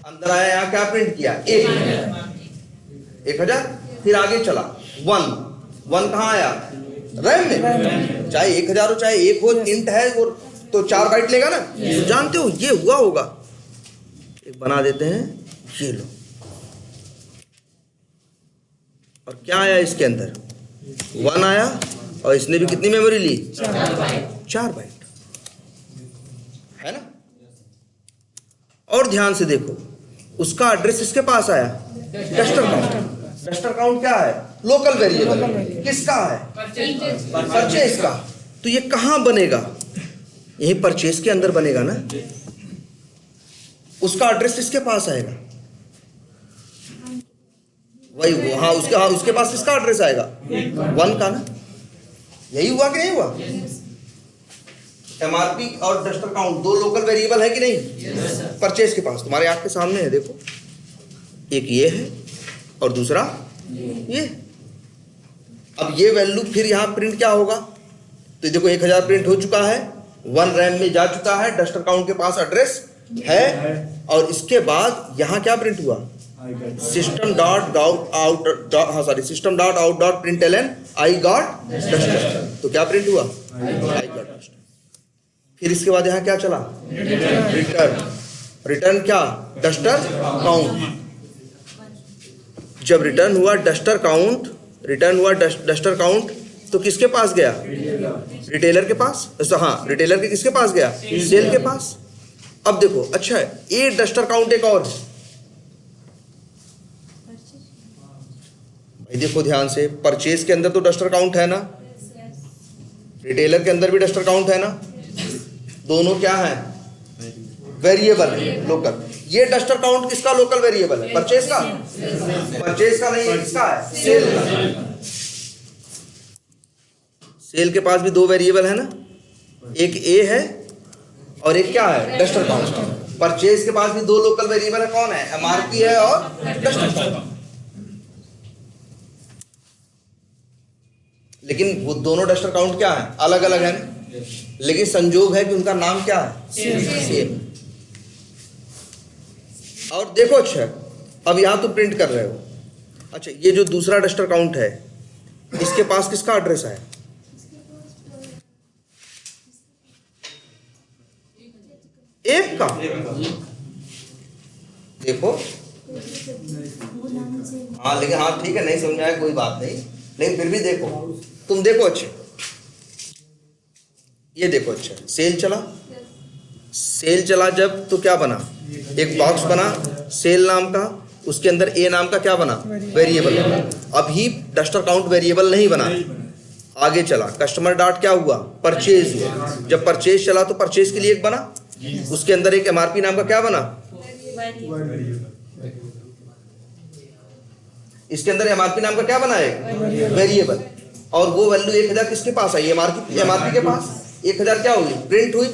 अंदर आया यहाँ क्या प्रिंट किया 1000। फिर आगे चला 1 कहाँ आया, रैम में। चाहे 1000 हो चाहे 1 हो, इंट है वो तो 4 बाइट लेगा ना। जानते हो ये हुआ होगा, एक बना देते हैं, ये लो। और क्या आया इसके अंदर, 1 आया और इसने भी कितनी मेमोरी ली, 4 बाइट है ना। और ध्यान से देखो, उसका एड्रेस इसके पास आया, डस्टर काउंट। डस्टर काउंट क्या है, लोकल वेरिएबल। किसका है, परचेज का। तो ये कहां बनेगा, यही परचेज के अंदर बनेगा ना। उसका एड्रेस किसके पास आएगा, वही वो, हाँ उसके पास किसका एड्रेस आएगा, 1 का ना। यही हुआ कि नहीं हुआ। एमआरपी और डस्टर काउंट 2 लोकल वेरिएबल है कि नहीं, परचेज के पास। तुम्हारे आंख के सामने है, देखो एक ये है और दूसरा ये। अब ये वैल्यू फिर यहाँ प्रिंट क्या होगा, तो देखो 1000 प्रिंट हो चुका है, 1 रैम में जा चुका है, डस्टर काउंट के पास एड्रेस है। और इसके बाद यहाँ क्या प्रिंट हुआ, system dot out println I got duster. तो क्या प्रिंट हुआ, आई गॉट डस्टर। फिर इसके बाद यहाँ क्या चला, रिटर्न क्या, डस्टर काउंट। जब रिटर्न हुआ डस्टर काउंट, तो किसके पास गया, रिटेलर के पास। हाँ, रिटेलर के किसके पास गया, सेल के पास। अब देखो, अच्छा है, ये डस्टर काउंट एक और है भाई। देखो ध्यान से, परचेज के अंदर तो डस्टर काउंट है ना, रिटेलर के अंदर भी डस्टर काउंट है ना। दोनों क्या है, वेरिएबल है, लोकल। ये डस्टर काउंट किसका लोकल वेरिएबल है, परचेज का। परचेज का नहीं है, किसका है, सेल का। सेल के पास भी 2 वेरिएबल है ना, एक ए है और एक क्या है, डस्टर काउंट। परचेज के पास भी 2 लोकल वेरिएबल है, कौन है, एमआरपी है और डस्टर काउंट। लेकिन वो दोनों डस्टर काउंट क्या है, अलग अलग है ना। लेकिन संजोग है कि उनका नाम क्या है, सेम। और देखो, अच्छा अब यहां तुम प्रिंट कर रहे हो, अच्छा ये जो दूसरा डस्टर काउंट है, इसके पास किसका एड्रेस है, एक का। देखो हाँ, लेकिन हाँ ठीक है, नहीं समझ आया कोई बात नहीं, लेकिन फिर भी देखो, तुम देखो अच्छे, ये देखो अच्छा, सेल चला जब, तो क्या बना, एक बॉक्स बना सेल नाम का, उसके अंदर ए नाम का क्या बना, वेरिएबल बना। अभी डस्टर काउंट वेरिएबल नहीं बना, आगे चला, कस्टमर डॉट क्या हुआ, परचेज हुआ। जब परचेज चला तो परचेज के लिए एक बना, उसके अंदर एक एमआरपी नाम का क्या बना, इसके अंदर एमआरपी नाम का क्या बना है, वेरिएबल। और वो वैल्यू 1000 किसके पास आई, एमआरपी के पास। 1000 क्या हुई, प्रिंट हुई।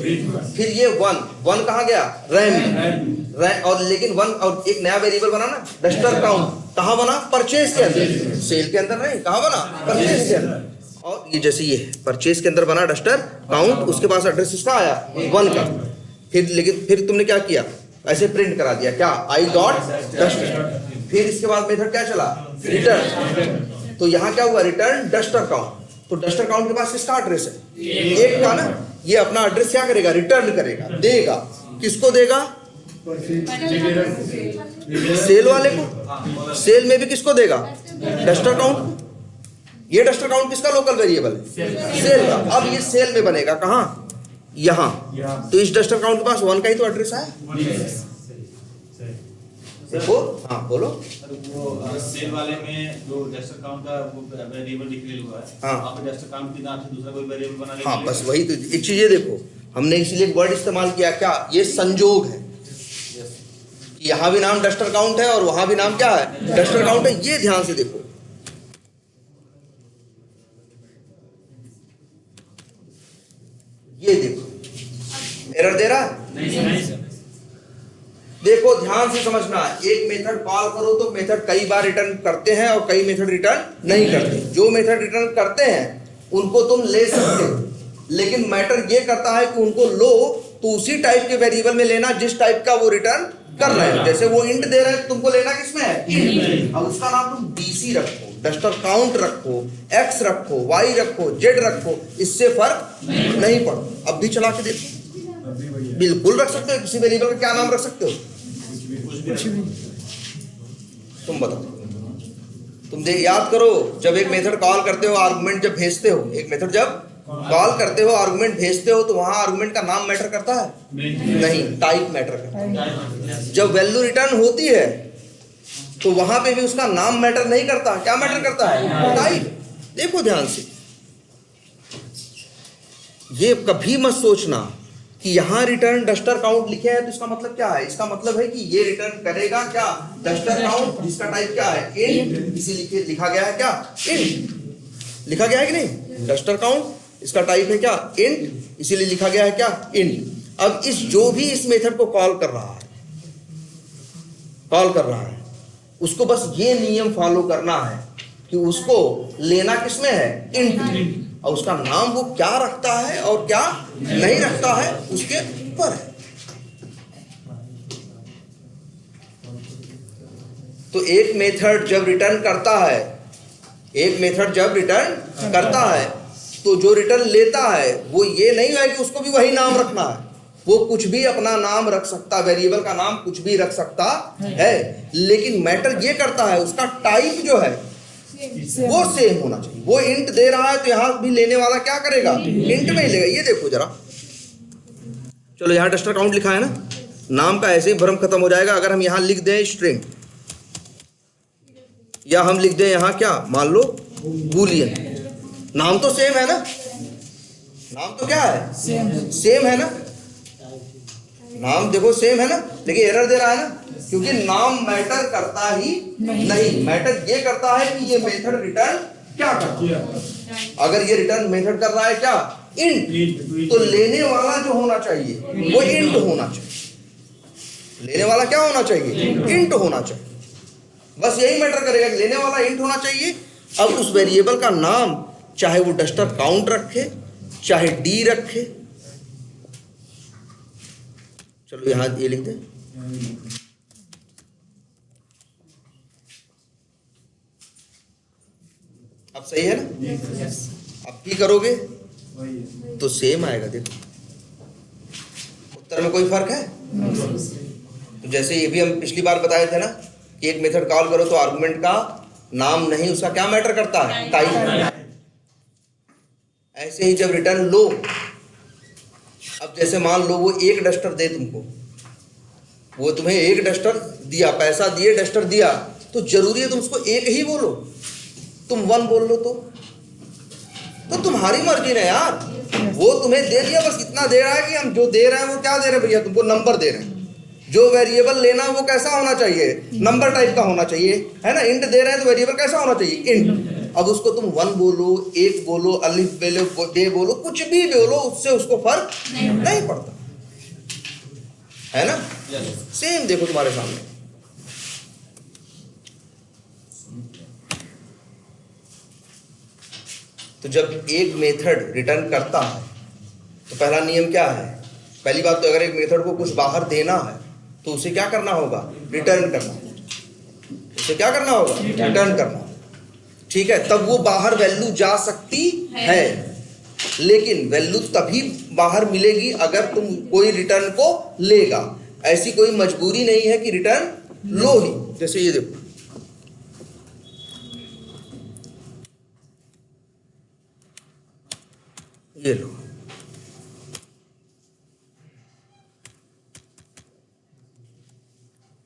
फिर ये 1 कहाँ गया, रैम में। और लेकिन वन और एक नया वेरिएबल बना ना डस्टर काउंट, कहाँ बना? परचेज के अंदर, सेल के अंदर नहीं, कहाँ बना? परचेज के अंदर। और ये जैसे ये परचेज के अंदर बना डस्टर काउंट, उसके पास एड्रेस इसका आया 1 का, फिर तुमने क्या किया? ऐसे प्रिंट करा दिया क्या? आई गॉट डस्टर। फिर इसके बाद मेथड क्या चला? रिटर्न। तो यहाँ क्या हुआ? Return duster count. तो डस्टर काउंट के पास किसका एड्रेस है? 1 का ना। ये अपना एड्रेस क्या करेगा? रिटर्न करेगा, देगा। किसको देगा? सेल वाले को। सेल में भी किसको देगा? डस्टर काउंट को। ये डस्टर काउंट किसका लोकल वेरिएबल है? सेल का। अब ये सेल में बनेगा कहाँ? यहाँ। तो इस डस्टर काउंट के पास 1 का ही तो एड्रेस है। देखो, हाँ बोलो। वो सेल वाले में जो डस्टर काउंट का वो वेरिएबल डिक्लेयर हुआ है, हाँ। आप डस्टर काउंट के नाम से दूसरा कोई वेरिएबल बना लेंगे। हाँ बस वही तो एक चीज ये देखो, हमने इसीलिए एक वर्ड इस्तेमाल किया क्या? ये संजोग है। यहाँ भी नाम डस्टर काउंट है और वहां भी नाम क्या है? डस्टर काउंट है। ये ध्यान से देखो, ये देखो एरर दे रहा है? नहीं सर। देखो ध्यान से समझना, एक मेथड कॉल करो तो मेथड कई बार रिटर्न करते हैं और कई मेथड रिटर्न नहीं करते। जो मेथड रिटर्न करते हैं उनको तुम ले सकते हो, लेकिन मैटर ये करता है कि उनको लो तो उसी टाइप के वेरिएबल में लेना जिस टाइप का वो रिटर्न कर रहे हैं। जैसे वो इंट दे रहे हैं, तुमको लेना किसमें है? इंट। अब उसका नाम तुम डीसी रखो, डस्टर काउंट रखो, एक्स रखो, वाई रखो, जेड रखो, इससे फर्क नहीं पड़ता। अब भी चला के देखो, बिल्कुल रख सकते हो। किसी वेरिएबल का क्या नाम रख सकते हो? तुम बताओ। तुम याद करो, जब एक मेथड कॉल करते हो, आर्गुमेंट जब भेजते हो, एक मेथड जब कॉल करते हो, आर्गुमेंट भेजते हो, तो वहां आर्गुमेंट का नाम मैटर करता है? नहीं, टाइप मैटर करता है। जब वैल्यू रिटर्न होती है तो वहां पे भी उसका नाम मैटर नहीं करता। क्या मैटर करता है? टाइप। देखो ध्यान से, ये कभी मत सोचना कि यहां रिटर्न डस्टर काउंट लिखे हैं तो इसका मतलब क्या है? इसका मतलब है कि ये रिटर्न करेगा क्या? डस्टर काउंट, जिसका टाइप क्या है? इंट। इसी लिखा गया है क्या? इंट। लिखा गया है कि नहीं? डस्टर काउंट, इसका टाइप है क्या? इंट, इसीलिए लिखा गया है क्या? इंट। अब इस जो भी इस मेथड को कॉल कर रहा है उसको बस ये नियम फॉलो करना है कि उसको लेना किसमें है? इंट। और उसका नाम वो क्या रखता है और क्या नहीं रखता है उसके ऊपर है। तो एक मेथड जब रिटर्न करता है, तो जो रिटर्न लेता है वो ये नहीं है कि उसको भी वही नाम रखना है। वो कुछ भी अपना नाम रख सकता, वेरिएबल का नाम कुछ भी रख सकता है, लेकिन मैटर ये करता है उसका टाइप जो है वो सेम होना चाहिए। वो इंट दे रहा है तो यहां भी लेने वाला क्या करेगा? इंट में ही लेगा। ये देखो जरा, चलो यहां डस्टर काउंट लिखा है ना, नाम का ऐसे ही भ्रम खत्म हो जाएगा। अगर हम यहां लिख दें स्ट्रिंग, या हम लिख दें यहां क्या, मान लो बूलियन, नाम तो सेम है ना? नाम तो क्या है? सेम है ना? नाम देखो सेम है ना, लेकिन एरर दे रहा है ना, क्योंकि नाम मैटर करता ही नहीं। मैटर ये करता है कि ये मेथड रिटर्न क्या करता है। अगर ये रिटर्न मेथड कर रहा है क्या? इंट, तो लेने वाला जो होना चाहिए वो इंट होना चाहिए। लेने वाला क्या होना चाहिए? इंट होना चाहिए। बस यही मैटर करेगा कि लेने वाला इंट होना चाहिए। अब उस वेरिएबल का नाम चाहे वो डस्टर काउंट रखे, चाहे डी रखे, चलो यहां ये लिख दें, अब सही है ना? अब भी करोगे तो सेम आएगा। देखो उत्तर में कोई फर्क है? तो जैसे ये भी हम पिछली बार बताए थे ना कि एक मेथड कॉल करो तो आर्गुमेंट का नाम नहीं, उसका क्या मैटर करता है? टाइप। ऐसे ही जब रिटर्न लो, अब जैसे मान लो वो एक डस्टर दे तुमको, वो तुम्हें एक डस्टर दिया, पैसा दिए, डस्टर दिया, तो जरूरी है तुम उसको एक ही बोलो? तुम 1 बोल लो तो तुम्हारी मर्जी है यार। वो तुम्हें दे दिया, बस इतना दे रहा है कि हम जो दे रहे हैं वो क्या दे रहे हैं भैया? तुमको नंबर दे रहे हैं। जो वेरिएबल लेना वो कैसा होना चाहिए? नंबर टाइप का होना चाहिए, है ना? इंट दे रहे हैं तो वेरिएबल कैसा होना चाहिए? इंट। अब उसको तुम 1 बोलो, 1 बोलो, अलिफ बोलो, बे बोलो, कुछ भी बोलो, उससे उसको फर्क नहीं पड़ता। है ना? Yes. सेम देखो तुम्हारे सामने, तो जब एक मेथड रिटर्न करता है तो पहला नियम क्या है? पहली बात तो अगर एक मेथड को कुछ बाहर देना है तो उसे क्या करना होगा? रिटर्न करना। उसे क्या करना होगा? रिटर्न करना। ठीक है, तब वो बाहर वैल्यू जा सकती है, लेकिन वैल्यू तभी बाहर मिलेगी अगर तुम कोई रिटर्न को लेगा। ऐसी कोई मजबूरी नहीं है कि रिटर्न लो ही। जैसे ये देखो, ये लो,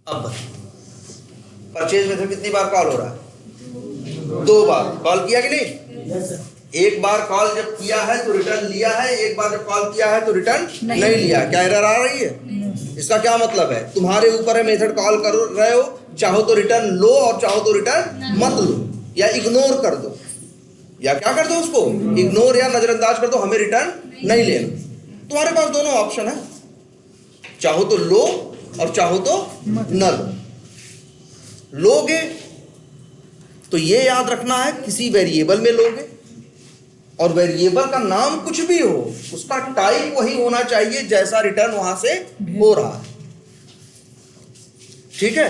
अब परचेज मेथड कितनी बार कॉल हो रहा है? 2 बार। कॉल किया कि नहीं? एक बार कॉल जब किया है तो रिटर्न लिया है, एक बार जब कॉल किया है तो रिटर्न नहीं लिया। क्या एरर आ रही है? इसका क्या मतलब है? तुम्हारे ऊपर है, मेथड कॉल कर रहे हो, चाहो तो रिटर्न लो और चाहो तो रिटर्न मत लो, या इग्नोर कर दो, या क्या कर दो, उसको इग्नोर या नजरअंदाज कर दो, हमें रिटर्न नहीं लेना। तुम्हारे पास दोनों ऑप्शन है, चाहो तो लो और चाहो तो न लो। लोगे तो ये याद रखना है किसी वेरिएबल में लोगे, और वेरिएबल का नाम कुछ भी हो, उसका टाइप वही होना चाहिए जैसा रिटर्न वहां से हो रहा है। ठीक है,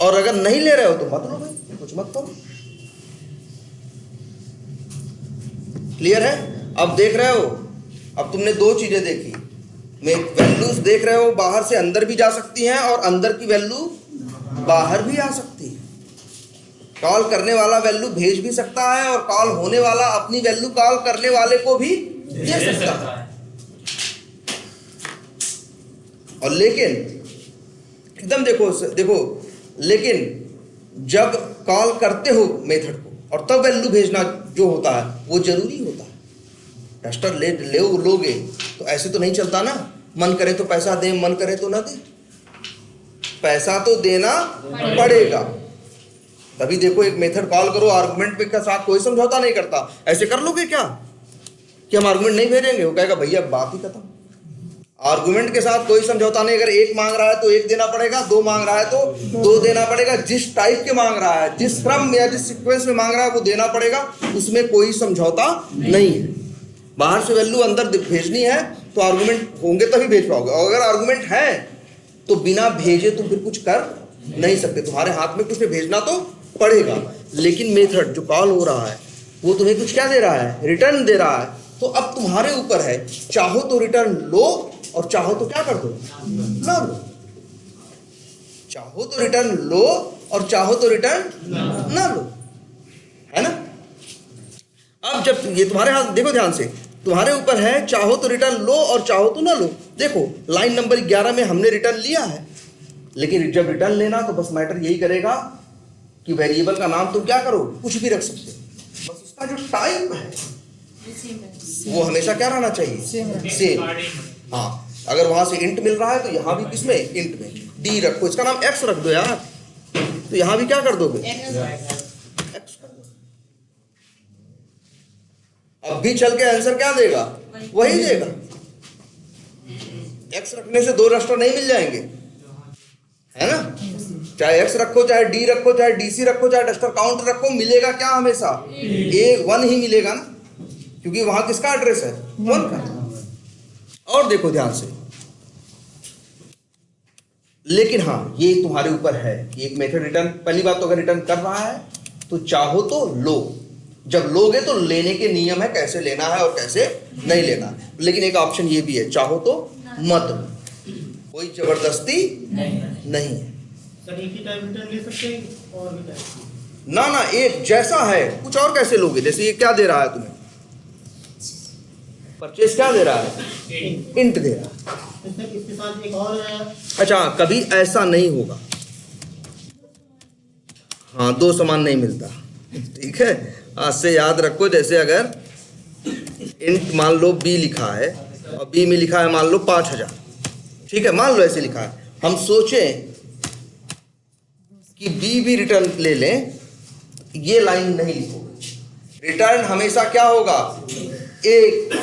और अगर नहीं ले रहे हो तो मत लो भाई, कुछ मत करो। क्लियर है? अब देख रहे हो, अब तुमने 2 चीजें देखी। वैल्यूज देख रहे हो, बाहर से अंदर भी जा सकती हैं और अंदर की वैल्यू बाहर भी आ सकती है। कॉल करने वाला वैल्यू भेज भी सकता है और कॉल होने वाला अपनी वैल्यू कॉल करने वाले को भी दे सकता है। और लेकिन एकदम देखो, लेकिन जब कॉल करते हो मेथड को और तब वैल्यू भेजना जो होता है वो जरूरी होता है। टेस्टर लोगे तो ऐसे तो नहीं चलता ना, मन करे तो पैसा दे, मन करे तो ना दे, पैसा तो देना पड़ेगा। तभी देखो, एक मेथड कॉल करो, आर्गुमेंट के साथ कोई समझौता नहीं करता। ऐसे कर लोगे क्या कि हम आर्गुमेंट नहीं भेजेंगे? वो कहेगा भैया बात ही खत्म। आर्गुमेंट के साथ कोई समझौता नहीं। अगर 1 मांग रहा है तो 1 देना पड़ेगा, 2 मांग रहा है तो 2 देना पड़ेगा। जिस टाइप के मांग रहा है, जिस क्रम में या जिस सीक्वेंस में मांग रहा है वो देना पड़ेगा, उसमें कोई समझौता नहीं है। बाहर से वैल्यू अंदर भेजनी है तो आर्गुमेंट होंगे तभी भेज पाओगे, और अगर आर्गुमेंट है तो बिना भेजे तुम फिर कुछ कर नहीं सकते। तुम्हारे हाथ में कुछ भेजना तो पड़ेगा। लेकिन मेथड जो कॉल हो रहा है वो तुम्हें कुछ क्या दे रहा है? रिटर्न दे रहा है। तो अब तुम्हारे ऊपर है, चाहो तो रिटर्न लो और चाहो तो क्या कर दो? ना लो। चाहो तो रिटर्न लो और चाहो तो रिटर्न ना लो, है ना? अब जब ये तुम्हारे हाथ, देखो ध्यान से, तुम्हारे ऊपर है, चाहो तो रिटर्न लो और चाहो तो ना लो। देखो लाइन नंबर 11 में हमने रिटर्न लिया है, लेकिन जब रिटर्न लेना तो बस मैटर यही करेगा कि वेरिएबल का नाम तुम क्या करो, कुछ भी रख सकते हो, बस उसका जो टाइप है वो हमेशा क्या रहना चाहिए? सेम। हाँ, अगर वहां से इंट मिल रहा है तो यहाँ भी किसमें? इंट में डी रखो, इसका नाम एक्स रख दो यार, तो यहाँ भी क्या कर दोगे? एक्स कर दो। अब भी चल के आंसर क्या देगा? वही देगा। एक्स रखने से 2 रजिस्टर नहीं मिल जाएंगे, है ना? चाहे एक्स रखो, चाहे डी रखो, चाहे डीसी रखो, चाहे डस्टर काउंट रखो, मिलेगा क्या हमेशा? 1 ही मिलेगा ना, क्योंकि वहां किसका एड्रेस है? 1 का। और देखो ध्यान से, लेकिन हाँ ये तुम्हारे ऊपर है कि एक मेथड रिटर्न, पहली बात तो अगर रिटर्न कर रहा है तो चाहो तो लो, जब लोगे तो लेने के नियम है, कैसे लेना है और कैसे नहीं लेना है। लेकिन एक ऑप्शन ये भी है, चाहो तो मत लो, कोई जबरदस्ती नहीं है। सर एक ही टाइप रिटर्न ले सकते हैं और भी टाइप? ना ना, एक जैसा है, कुछ और कैसे लोगे? जैसे ये क्या दे रहा है तुम्हें? परचेज क्या दे रहा है? इंट दे रहा है। इसके साथ एक और अच्छा, कभी ऐसा नहीं होगा, हाँ 2 सामान नहीं मिलता, ठीक है? आज से याद रखो, जैसे अगर इंट मान लो बी लिखा है और बी में लिखा है मान लो 5000, ठीक है, मान लो ऐसे लिखा है, हम सोचें कि बी भी रिटर्न ले लें, ये लाइन नहीं लिखोगे, रिटर्न हमेशा क्या होगा? 1।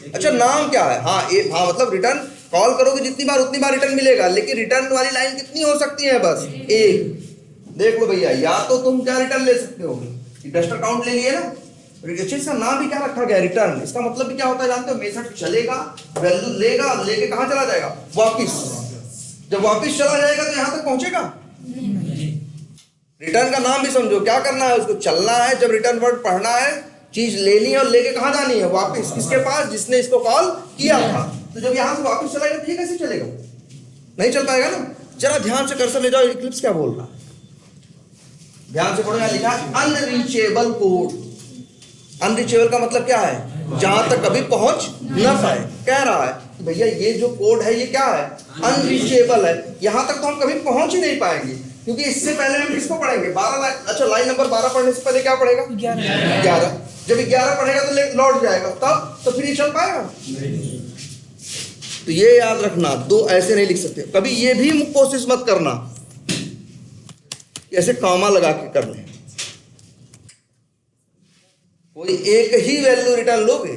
अच्छा नाम क्या है? हाँ मतलब रिटर्न कॉल करोगे जितनी बार उतनी बार रिटर्न मिलेगा, लेकिन रिटर्न वाली लाइन कितनी हो सकती है? बस एक। देख लो भैया, या तो तुम क्या रिटर्न ले सकते हो, डस्टर काउंट ले लिए ना, इसका नाम भी क्या रखा गया, रिटर्न। इसका मतलब भी क्या होता है जानते हो? मेथड चलेगा, वैल्यू लेगा, लेके कहाँ चला जाएगा? वापिस। जब वापिस चला जाएगा तो यहाँ तक पहुंचेगा? रिटर्न का नाम भी समझो, क्या करना है उसको, चलना है। जब रिटर्न वर्ड पढ़ना है, चीज लेनी है और लेके कहाँ जानी है? वापिस। किसके पास? जिसने इसको कॉल किया था। तो जब यहाँ से वापिस चलाएगा तो ये कैसे चलेगा? नहीं चल पाएगा ना। जरा ध्यान से कर्सर ले जाओ, इक्लिप्स क्या बोल रहा है, ध्यान से पढ़ो। यहाँ लिखा है अनरीचेबल कोड। अनरीचेबल का मतलब क्या है? जहां तक कभी पहुंच न पाए। कह रहा है भैया ये जो कोड है ये क्या है? अनरीचेबल है, यहां तक तो हम कभी पहुंच ही नहीं पाएंगे, क्योंकि इससे पहले हम किसको पढ़ेंगे? 12 लाइन। अच्छा, लाइन नंबर 12 पढ़ने से पहले क्या पढ़ेगा? 11। जब 11 पढ़ेगा तो लौट जाएगा, तब तो फिर ये चल पाएगा। तो ये याद रखना, दो ऐसे नहीं लिख सकते कभी। ये भी कोशिश मत करना ऐसे कॉमा लगा के कर ले। कोई एक ही वैल्यू रिटर्न लोगे।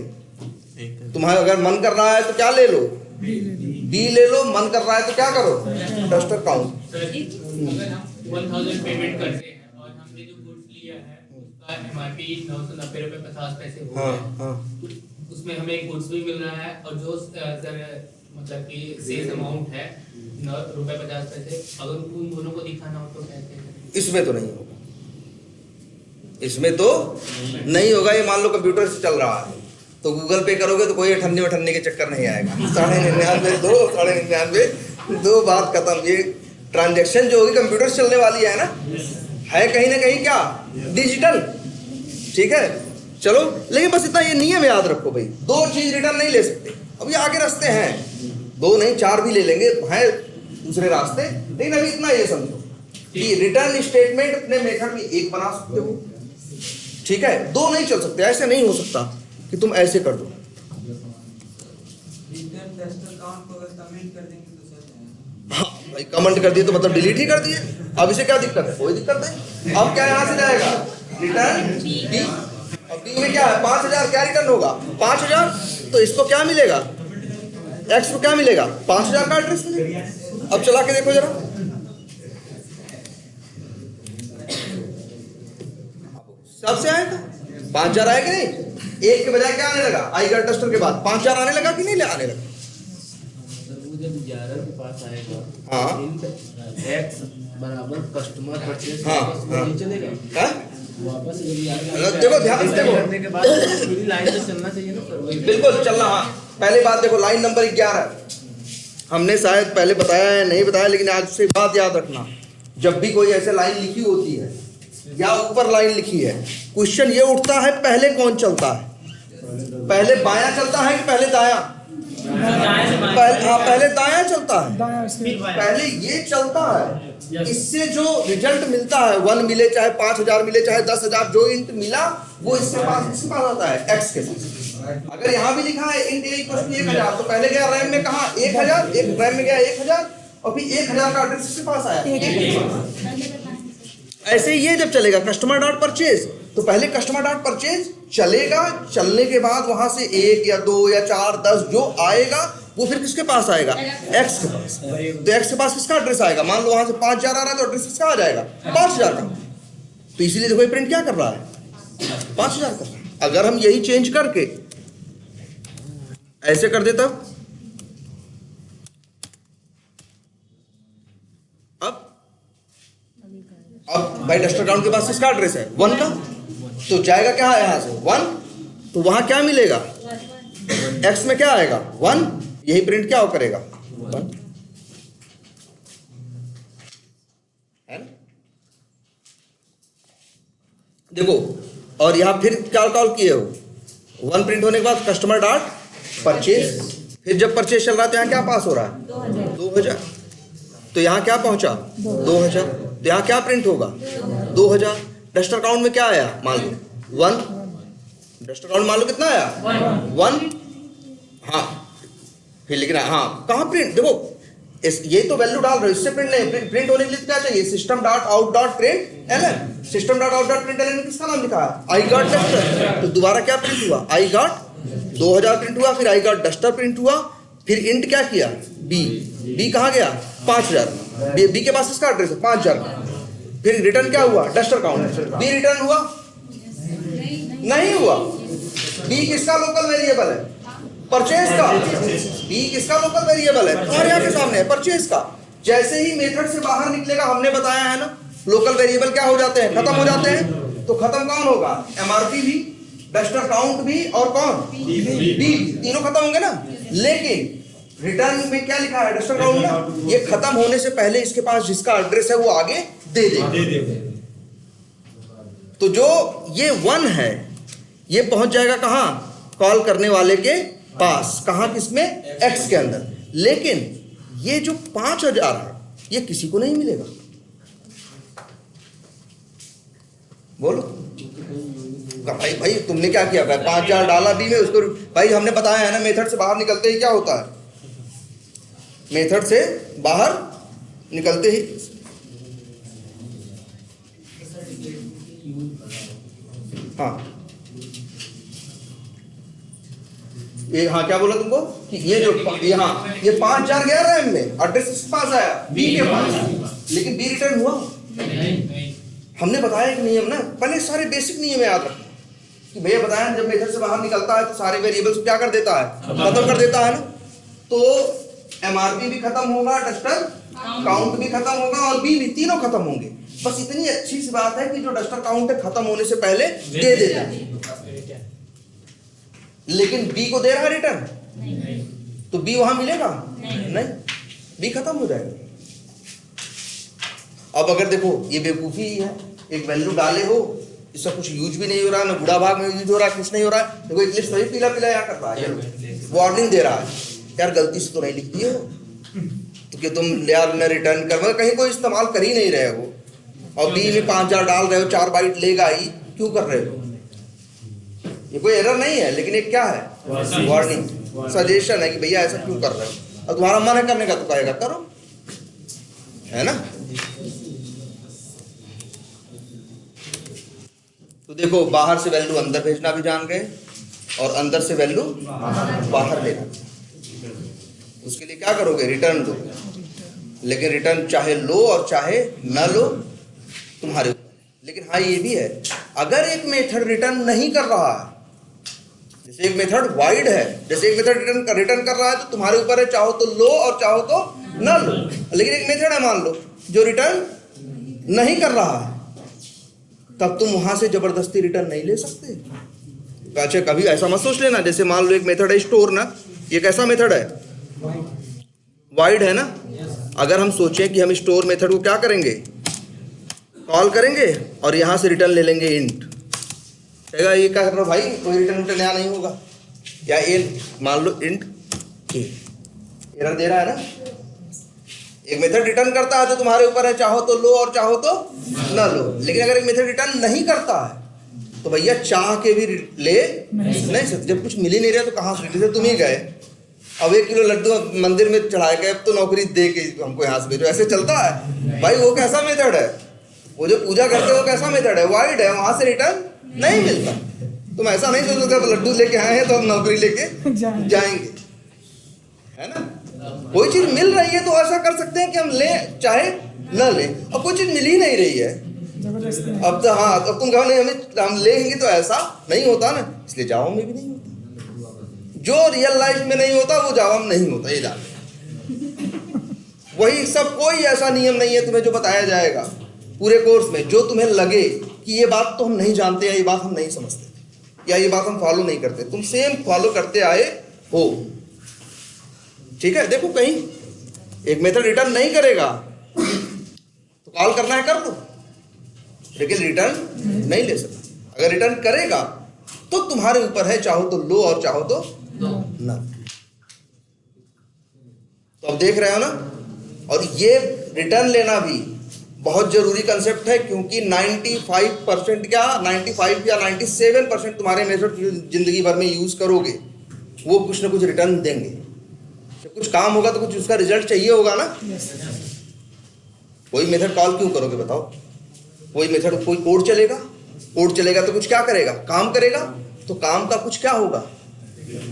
तुम्हारा अगर मन कर रहा है तो क्या ले लो? बी ले लो। मन कर रहा है तो क्या करो? Duster count. अगर हम 1000 पेमेंट करते हैं और हमने जो गुड्स लिया है उसका एमआरपी 990 रुपए 50 पैसे हो गया, उसमें हमें एक गुड्स भी मिल रहा है और जो मतलब कि सेल्स अमाउंट है 9 रुपए 50 पैसे, अगर उन दोनों को दिखाना हो तो कैसे करें? इसमें तो नहीं होगा, इसमें तो नहीं होगा। ये मान लो कंप्यूटर से चल रहा है तो गूगल पे करोगे तो कोई 98 के चक्कर नहीं आएगा। 99.99 दो बात खत्म। ये ट्रांजैक्शन जो होगी कंप्यूटर से चलने वाली है ना, है कहीं ना कहीं क्या? डिजिटल। ठीक है, चलो। लेकिन बस इतना ये नियम याद रखो भाई, दो चीज रिटर्न नहीं ले सकते। अभी आगे रास्ते हैं, 2 नहीं 4 भी ले लेंगे, हैं दूसरे रास्ते। लेकिन अभी इतना ये समझो कि रिटर्न स्टेटमेंट अपने मेथड में एक बना सकते हो, ठीक है? 2 नहीं चल सकते। ऐसे नहीं हो सकता कि तुम ऐसे कर दो। हाँ भाई, कमेंट कर दिए तो मतलब डिलीट ही कर दिए। अब इसे क्या दिक्कत है? कोई दिक्कत नहीं। अब क्या यहाँ से जाएगा? Return B. अब बी में क्या है? 5000। क्या रिटर्न होगा? 5000। तो इसको क्या मिलेगा? एक्स को क्या मिलेगा? 5000 का एड्रेस मिलेगा। अब चला के देखो जरा, सबसे आएगा 5000 आएगा नहीं? एक के बजाय क्या आने लगा? आई गॉट डस्टर के बाद 5000 आने लगा कि नहीं आने लगा? जब 11 के पास आएगा, हाँ, एक्स बराबर कस्टमर परचेज, हाँ, चलेगा। हाँ? वापस जब देखो, ध्यान से देखो, करने के बाद पूरी लाइन से चलना चाहिए ना सर। बिल्कुल चलना। हाँ, पहली बात देखो, लाइन नंबर 11 हमने शायद पहले बताया है, नहीं बताया, लेकिन आज से बात याद रखना। जब भी कोई ऐसे लाइन लिखी होती है या ऊपर लाइन लिखी है, क्वेश्चन ये उठता है पहले कौन चलता है? पहले बायां चलता है कि पहले दायां? पहले दायां चलता है। पहले ये चलता है। इससे जो रिजल्ट मिलता है, 1 मिले चाहे 5000 मिले चाहे 10,000, जो इंट मिला वो इसके पास आता है एक्स के साथ। अगर यहाँ भी लिखा है इंट ए = 1000, तो पहले गया रैम में कहा 1000, एक रैम में गया 1000 और फिर 1000 का एड्रेस इसके पास आया। ऐसे ही ये जब चलेगा कस्टमर डॉट परचेज, तो पहले कस्टमर डॉट परचेज चलेगा, चलने के बाद वहां से 1 या 2 या 4 10 जो आएगा वो फिर किसके पास आएगा? एक्स के पास। तो एक्स के पास किसका एड्रेस आएगा? मान लो वहां से 5000 आ रहा है तो एड्रेस किसका आ जाएगा? 5000 का। तो इसीलिए देखो प्रिंट क्या कर रहा है? 5000 का। अगर हम यही चेंज करके ऐसे कर देता, अब भाई डस्टर काउंट के पास किसका एड्रेस है? 1 का। तो जाएगा क्या है यहां से? 1। तो वहां क्या मिलेगा? एक्स में क्या आएगा? 1। यही प्रिंट क्या करेगा? 1 है ना? देखो, और यहां फिर क्या कॉल किए हो? 1 प्रिंट होने के बाद कस्टमर डॉट परचेज। फिर जब परचेज चल रहा है तो यहां क्या पास हो रहा है? 2000। तो यहां क्या पहुंचा? 2000। तो यहाँ क्या प्रिंट होगा? 2000। डस्टर काउंट में क्या आया? मान लो 1। डस्टर काउंट मान लो कितना आया? 1। हाँ, फिर लिखना, हाँ कहाँ प्रिंट? देखो ये तो वैल्यू डाल रहे हो, इससे प्रिंट नहीं। प्रिंट होने के लिए क्या चाहिए? System dot out dot print LN. System dot out dot print LN में किसका नाम लिखा है? I got duster. तो दोबारा क्या प्रिंट हुआ? आई गॉट 2000 प्रिंट हुआ, फिर आई गॉट डस्टर प्रिंट हुआ, फिर इंट क्या किया, बी, बी कहाँ गया 5000, बी के पास इसका एड्रेस है 5000 का। फिर रिटर्न क्या हुआ, डस्टर काउंट, बी रिटर्न हुआ नहीं हुआ। बी किसका लोकल वेरिएबल है, परचेज का। बी किसका लोकल वेरिएबल है, तुम्हारे यहाँ के सामने है, परचेज का। जैसे ही मेथड से बाहर निकलेगा, हमने बताया है ना लोकल वेरिएबल क्या हो जाते हैं, खत्म हो जाते हैं। तो खत्म कौन होगा, एमआरपी भी, डस्टर काउंट भी, और कौन, बी, तीनों खत्म होंगे ना। लेकिन रिटर्न में क्या लिखा है, डस्टर काउंट ना, ये खत्म होने से पहले इसके पास जिसका एड्रेस है वो आगे दे देगा। तो जो ये 1 है ये पहुंच जाएगा कहां, कॉल करने वाले के पास, कहां, किसमें, एक्स के अंदर। लेकिन ये जो 5000 है ये किसी को नहीं मिलेगा। बोलो भाई, भाई तुमने क्या किया, 5000 डाला बी में, उसको भाई हमने बताया है ना मेथड से बाहर निकलते ही क्या होता है, मेथड से बाहर निकलते ही हाँ ये, हाँ क्या बोला तुमको कि ये जो यहाँ ये 5000 गया रैम में, एड्रेस किसके पास आया, बी के पास, लेकिन बी रिटर्न हुआ नहीं। हमने बताया एक नियम ना, पहले सारे बेसिक नियम याद रखना कि भैया बताया जब मेथड से बाहर निकलता है तो सारे वेरिएबल्स को क्या कर देता है, खत्म कर देता है ना। तो एमआरपी भी खत्म होगा, डस्टर काउंट भी खत्म होगा, और बी भी, तीनों खत्म होंगे। बस इतनी अच्छी सी बात है कि जो डस्टर काउंट है खत्म होने से पहले दे देता है। लेकिन बी को दे रहा है रिटर्न, तो बी वहां मिलेगा नहीं, बी खत्म हो जाएगा। अब अगर देखो ये बेवकूफी है, एक वैल्यू डाले हो, इसका कुछ यूज भी नहीं हो रहा, ना बुढ़ा भाग में यूज हो रहा है, कुछ नहीं हो रहा है। देखो इक्लिप्स वही पीला पीला यहाँ कर रहा है, वार्निंग दे रहा है, यार गलती से तो नहीं लिखती हो तो कि तुम यार न रिटर्न कर, मतलब कहीं कोई इस्तेमाल कर ही नहीं रहे हो, और बी में 5000 डाल रहे हो, 4 बाइट लेगा ही, क्यों कर रहे हो। ये कोई एरर नहीं है, लेकिन एक क्या है, वार्निंग, सजेशन है कि भैया ऐसा क्यों कर रहे हो। अब तुम्हारा मन है करने का तो कहेगा करो, है ना। तो देखो बाहर से वैल्यू अंदर भेजना भी जान गए, और अंदर से वैल्यू बाहर लेना। उसके लिए क्या करोगे, रिटर्न दो। लेकिन रिटर्न चाहे लो और चाहे न लो तुम्हारे ऊपर। लेकिन हाँ ये भी है, अगर एक मेथड रिटर्न नहीं कर रहा है, जैसे एक मेथड वाइड है, जैसे एक मेथड रिटर्न कर रहा है, तो तुम्हारे ऊपर है, चाहो तो लो और चाहो तो न लो। लेकिन एक मेथड है मान लो जो रिटर्न नहीं कर रहा है, तब तुम वहां से जबरदस्ती रिटर्न नहीं ले सकते। अच्छा कभी ऐसा मत सोच लेना, जैसे मान लो एक मेथड है स्टोर ना, ये कैसा मेथड है, वाइड है ना। अगर हम सोचें कि हम स्टोर मेथड को क्या करेंगे, कॉल करेंगे और यहां से रिटर्न ले लेंगे इंट, कहेगा ये क्या कर रहा हो भाई, कोई रिटर्न यहाँ नहीं होगा। या ए मान लो इंट ए, एरर दे रहा है ना। एक मेथड रिटर्न करता है तो तुम्हारे ऊपर है, चाहो तो लो और चाहो तो ना लो। लेकिन अगर एक मेथड रिटर्न नहीं करता है तो भैया चाह के भी ले नहीं सकते। जब कुछ मिल ही नहीं रहा तो कहाँ से, जैसे तुम ही गए, अब 1 किलो लड्डू मंदिर में चढ़ाए गए, अब तो नौकरी दे के हमको यहाँ से भेजो, ऐसे चलता है भाई। वो कैसा मेथड है, वो जो पूजा करते हो वो कैसा मेथड है, वाइड है, वहां से रिटर्न नहीं मिलता। तुम ऐसा नहीं सोच सकते लड्डू लेके आए हैं तो हम नौकरी लेके जाएंगे, है ना। कोई चीज मिल रही है तो ऐसा कर सकते हैं कि हम ले चाहे न ले। अब कोई चीज मिल ही नहीं रही है, अब तो हाँ, तो तुम कहो नहीं हम लेंगे तो ऐसा नहीं होता ना, इसलिए जावा में भी नहीं होता। जो रियल लाइफ में नहीं होता वो जावा में नहीं होता, ये जान। वही सब, कोई ऐसा नियम नहीं है तुम्हें जो बताया जाएगा पूरे कोर्स में जो तुम्हें लगे कि ये बात तो हम नहीं जानते, या ये बात हम नहीं समझते, या ये बात हम फॉलो नहीं करते। तुम सेम फॉलो करते आए हो, ठीक है। देखो कहीं एक मेथड रिटर्न नहीं करेगा तो कॉल करना है कर दो, लेकिन रिटर्न नहीं ले सकता। अगर रिटर्न करेगा तो तुम्हारे ऊपर है, चाहो तो लो और चाहो तो ना। तो अब देख रहे हो ना। और ये रिटर्न लेना भी बहुत जरूरी कंसेप्ट है, क्योंकि 95% क्या 95 या 97% तुम्हारे मेथड जिंदगी भर में यूज करोगे वो कुछ ना कुछ रिटर्न देंगे। जब कुछ काम होगा तो कुछ उसका रिजल्ट चाहिए होगा ना। कोई मेथड कॉल क्यों करोगे बताओ। कोई मेथड, कोई कोड चलेगा, कोड चलेगा तो कुछ क्या करेगा, काम करेगा, तो काम का कुछ क्या होगा,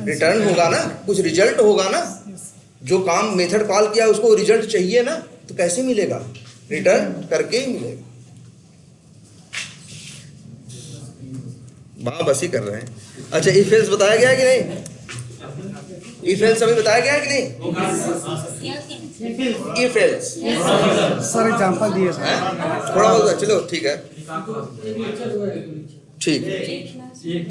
रिटर्न होगा ना, कुछ रिजल्ट होगा ना। जो काम मेथड कॉल किया उसको रिजल्ट चाहिए ना, तो कैसे मिलेगा? रिटर्न करके ही मिलेगा। वहां बस ही कर रहे हैं। अच्छा, इफ एल्स बताया गया है कि नहीं? इफ एल्स अभी बताया गया है कि नहीं? इफ एल्स सर एग्जांपल दिए सर। थोड़ा बहुत चलो ठीक है, ठीक।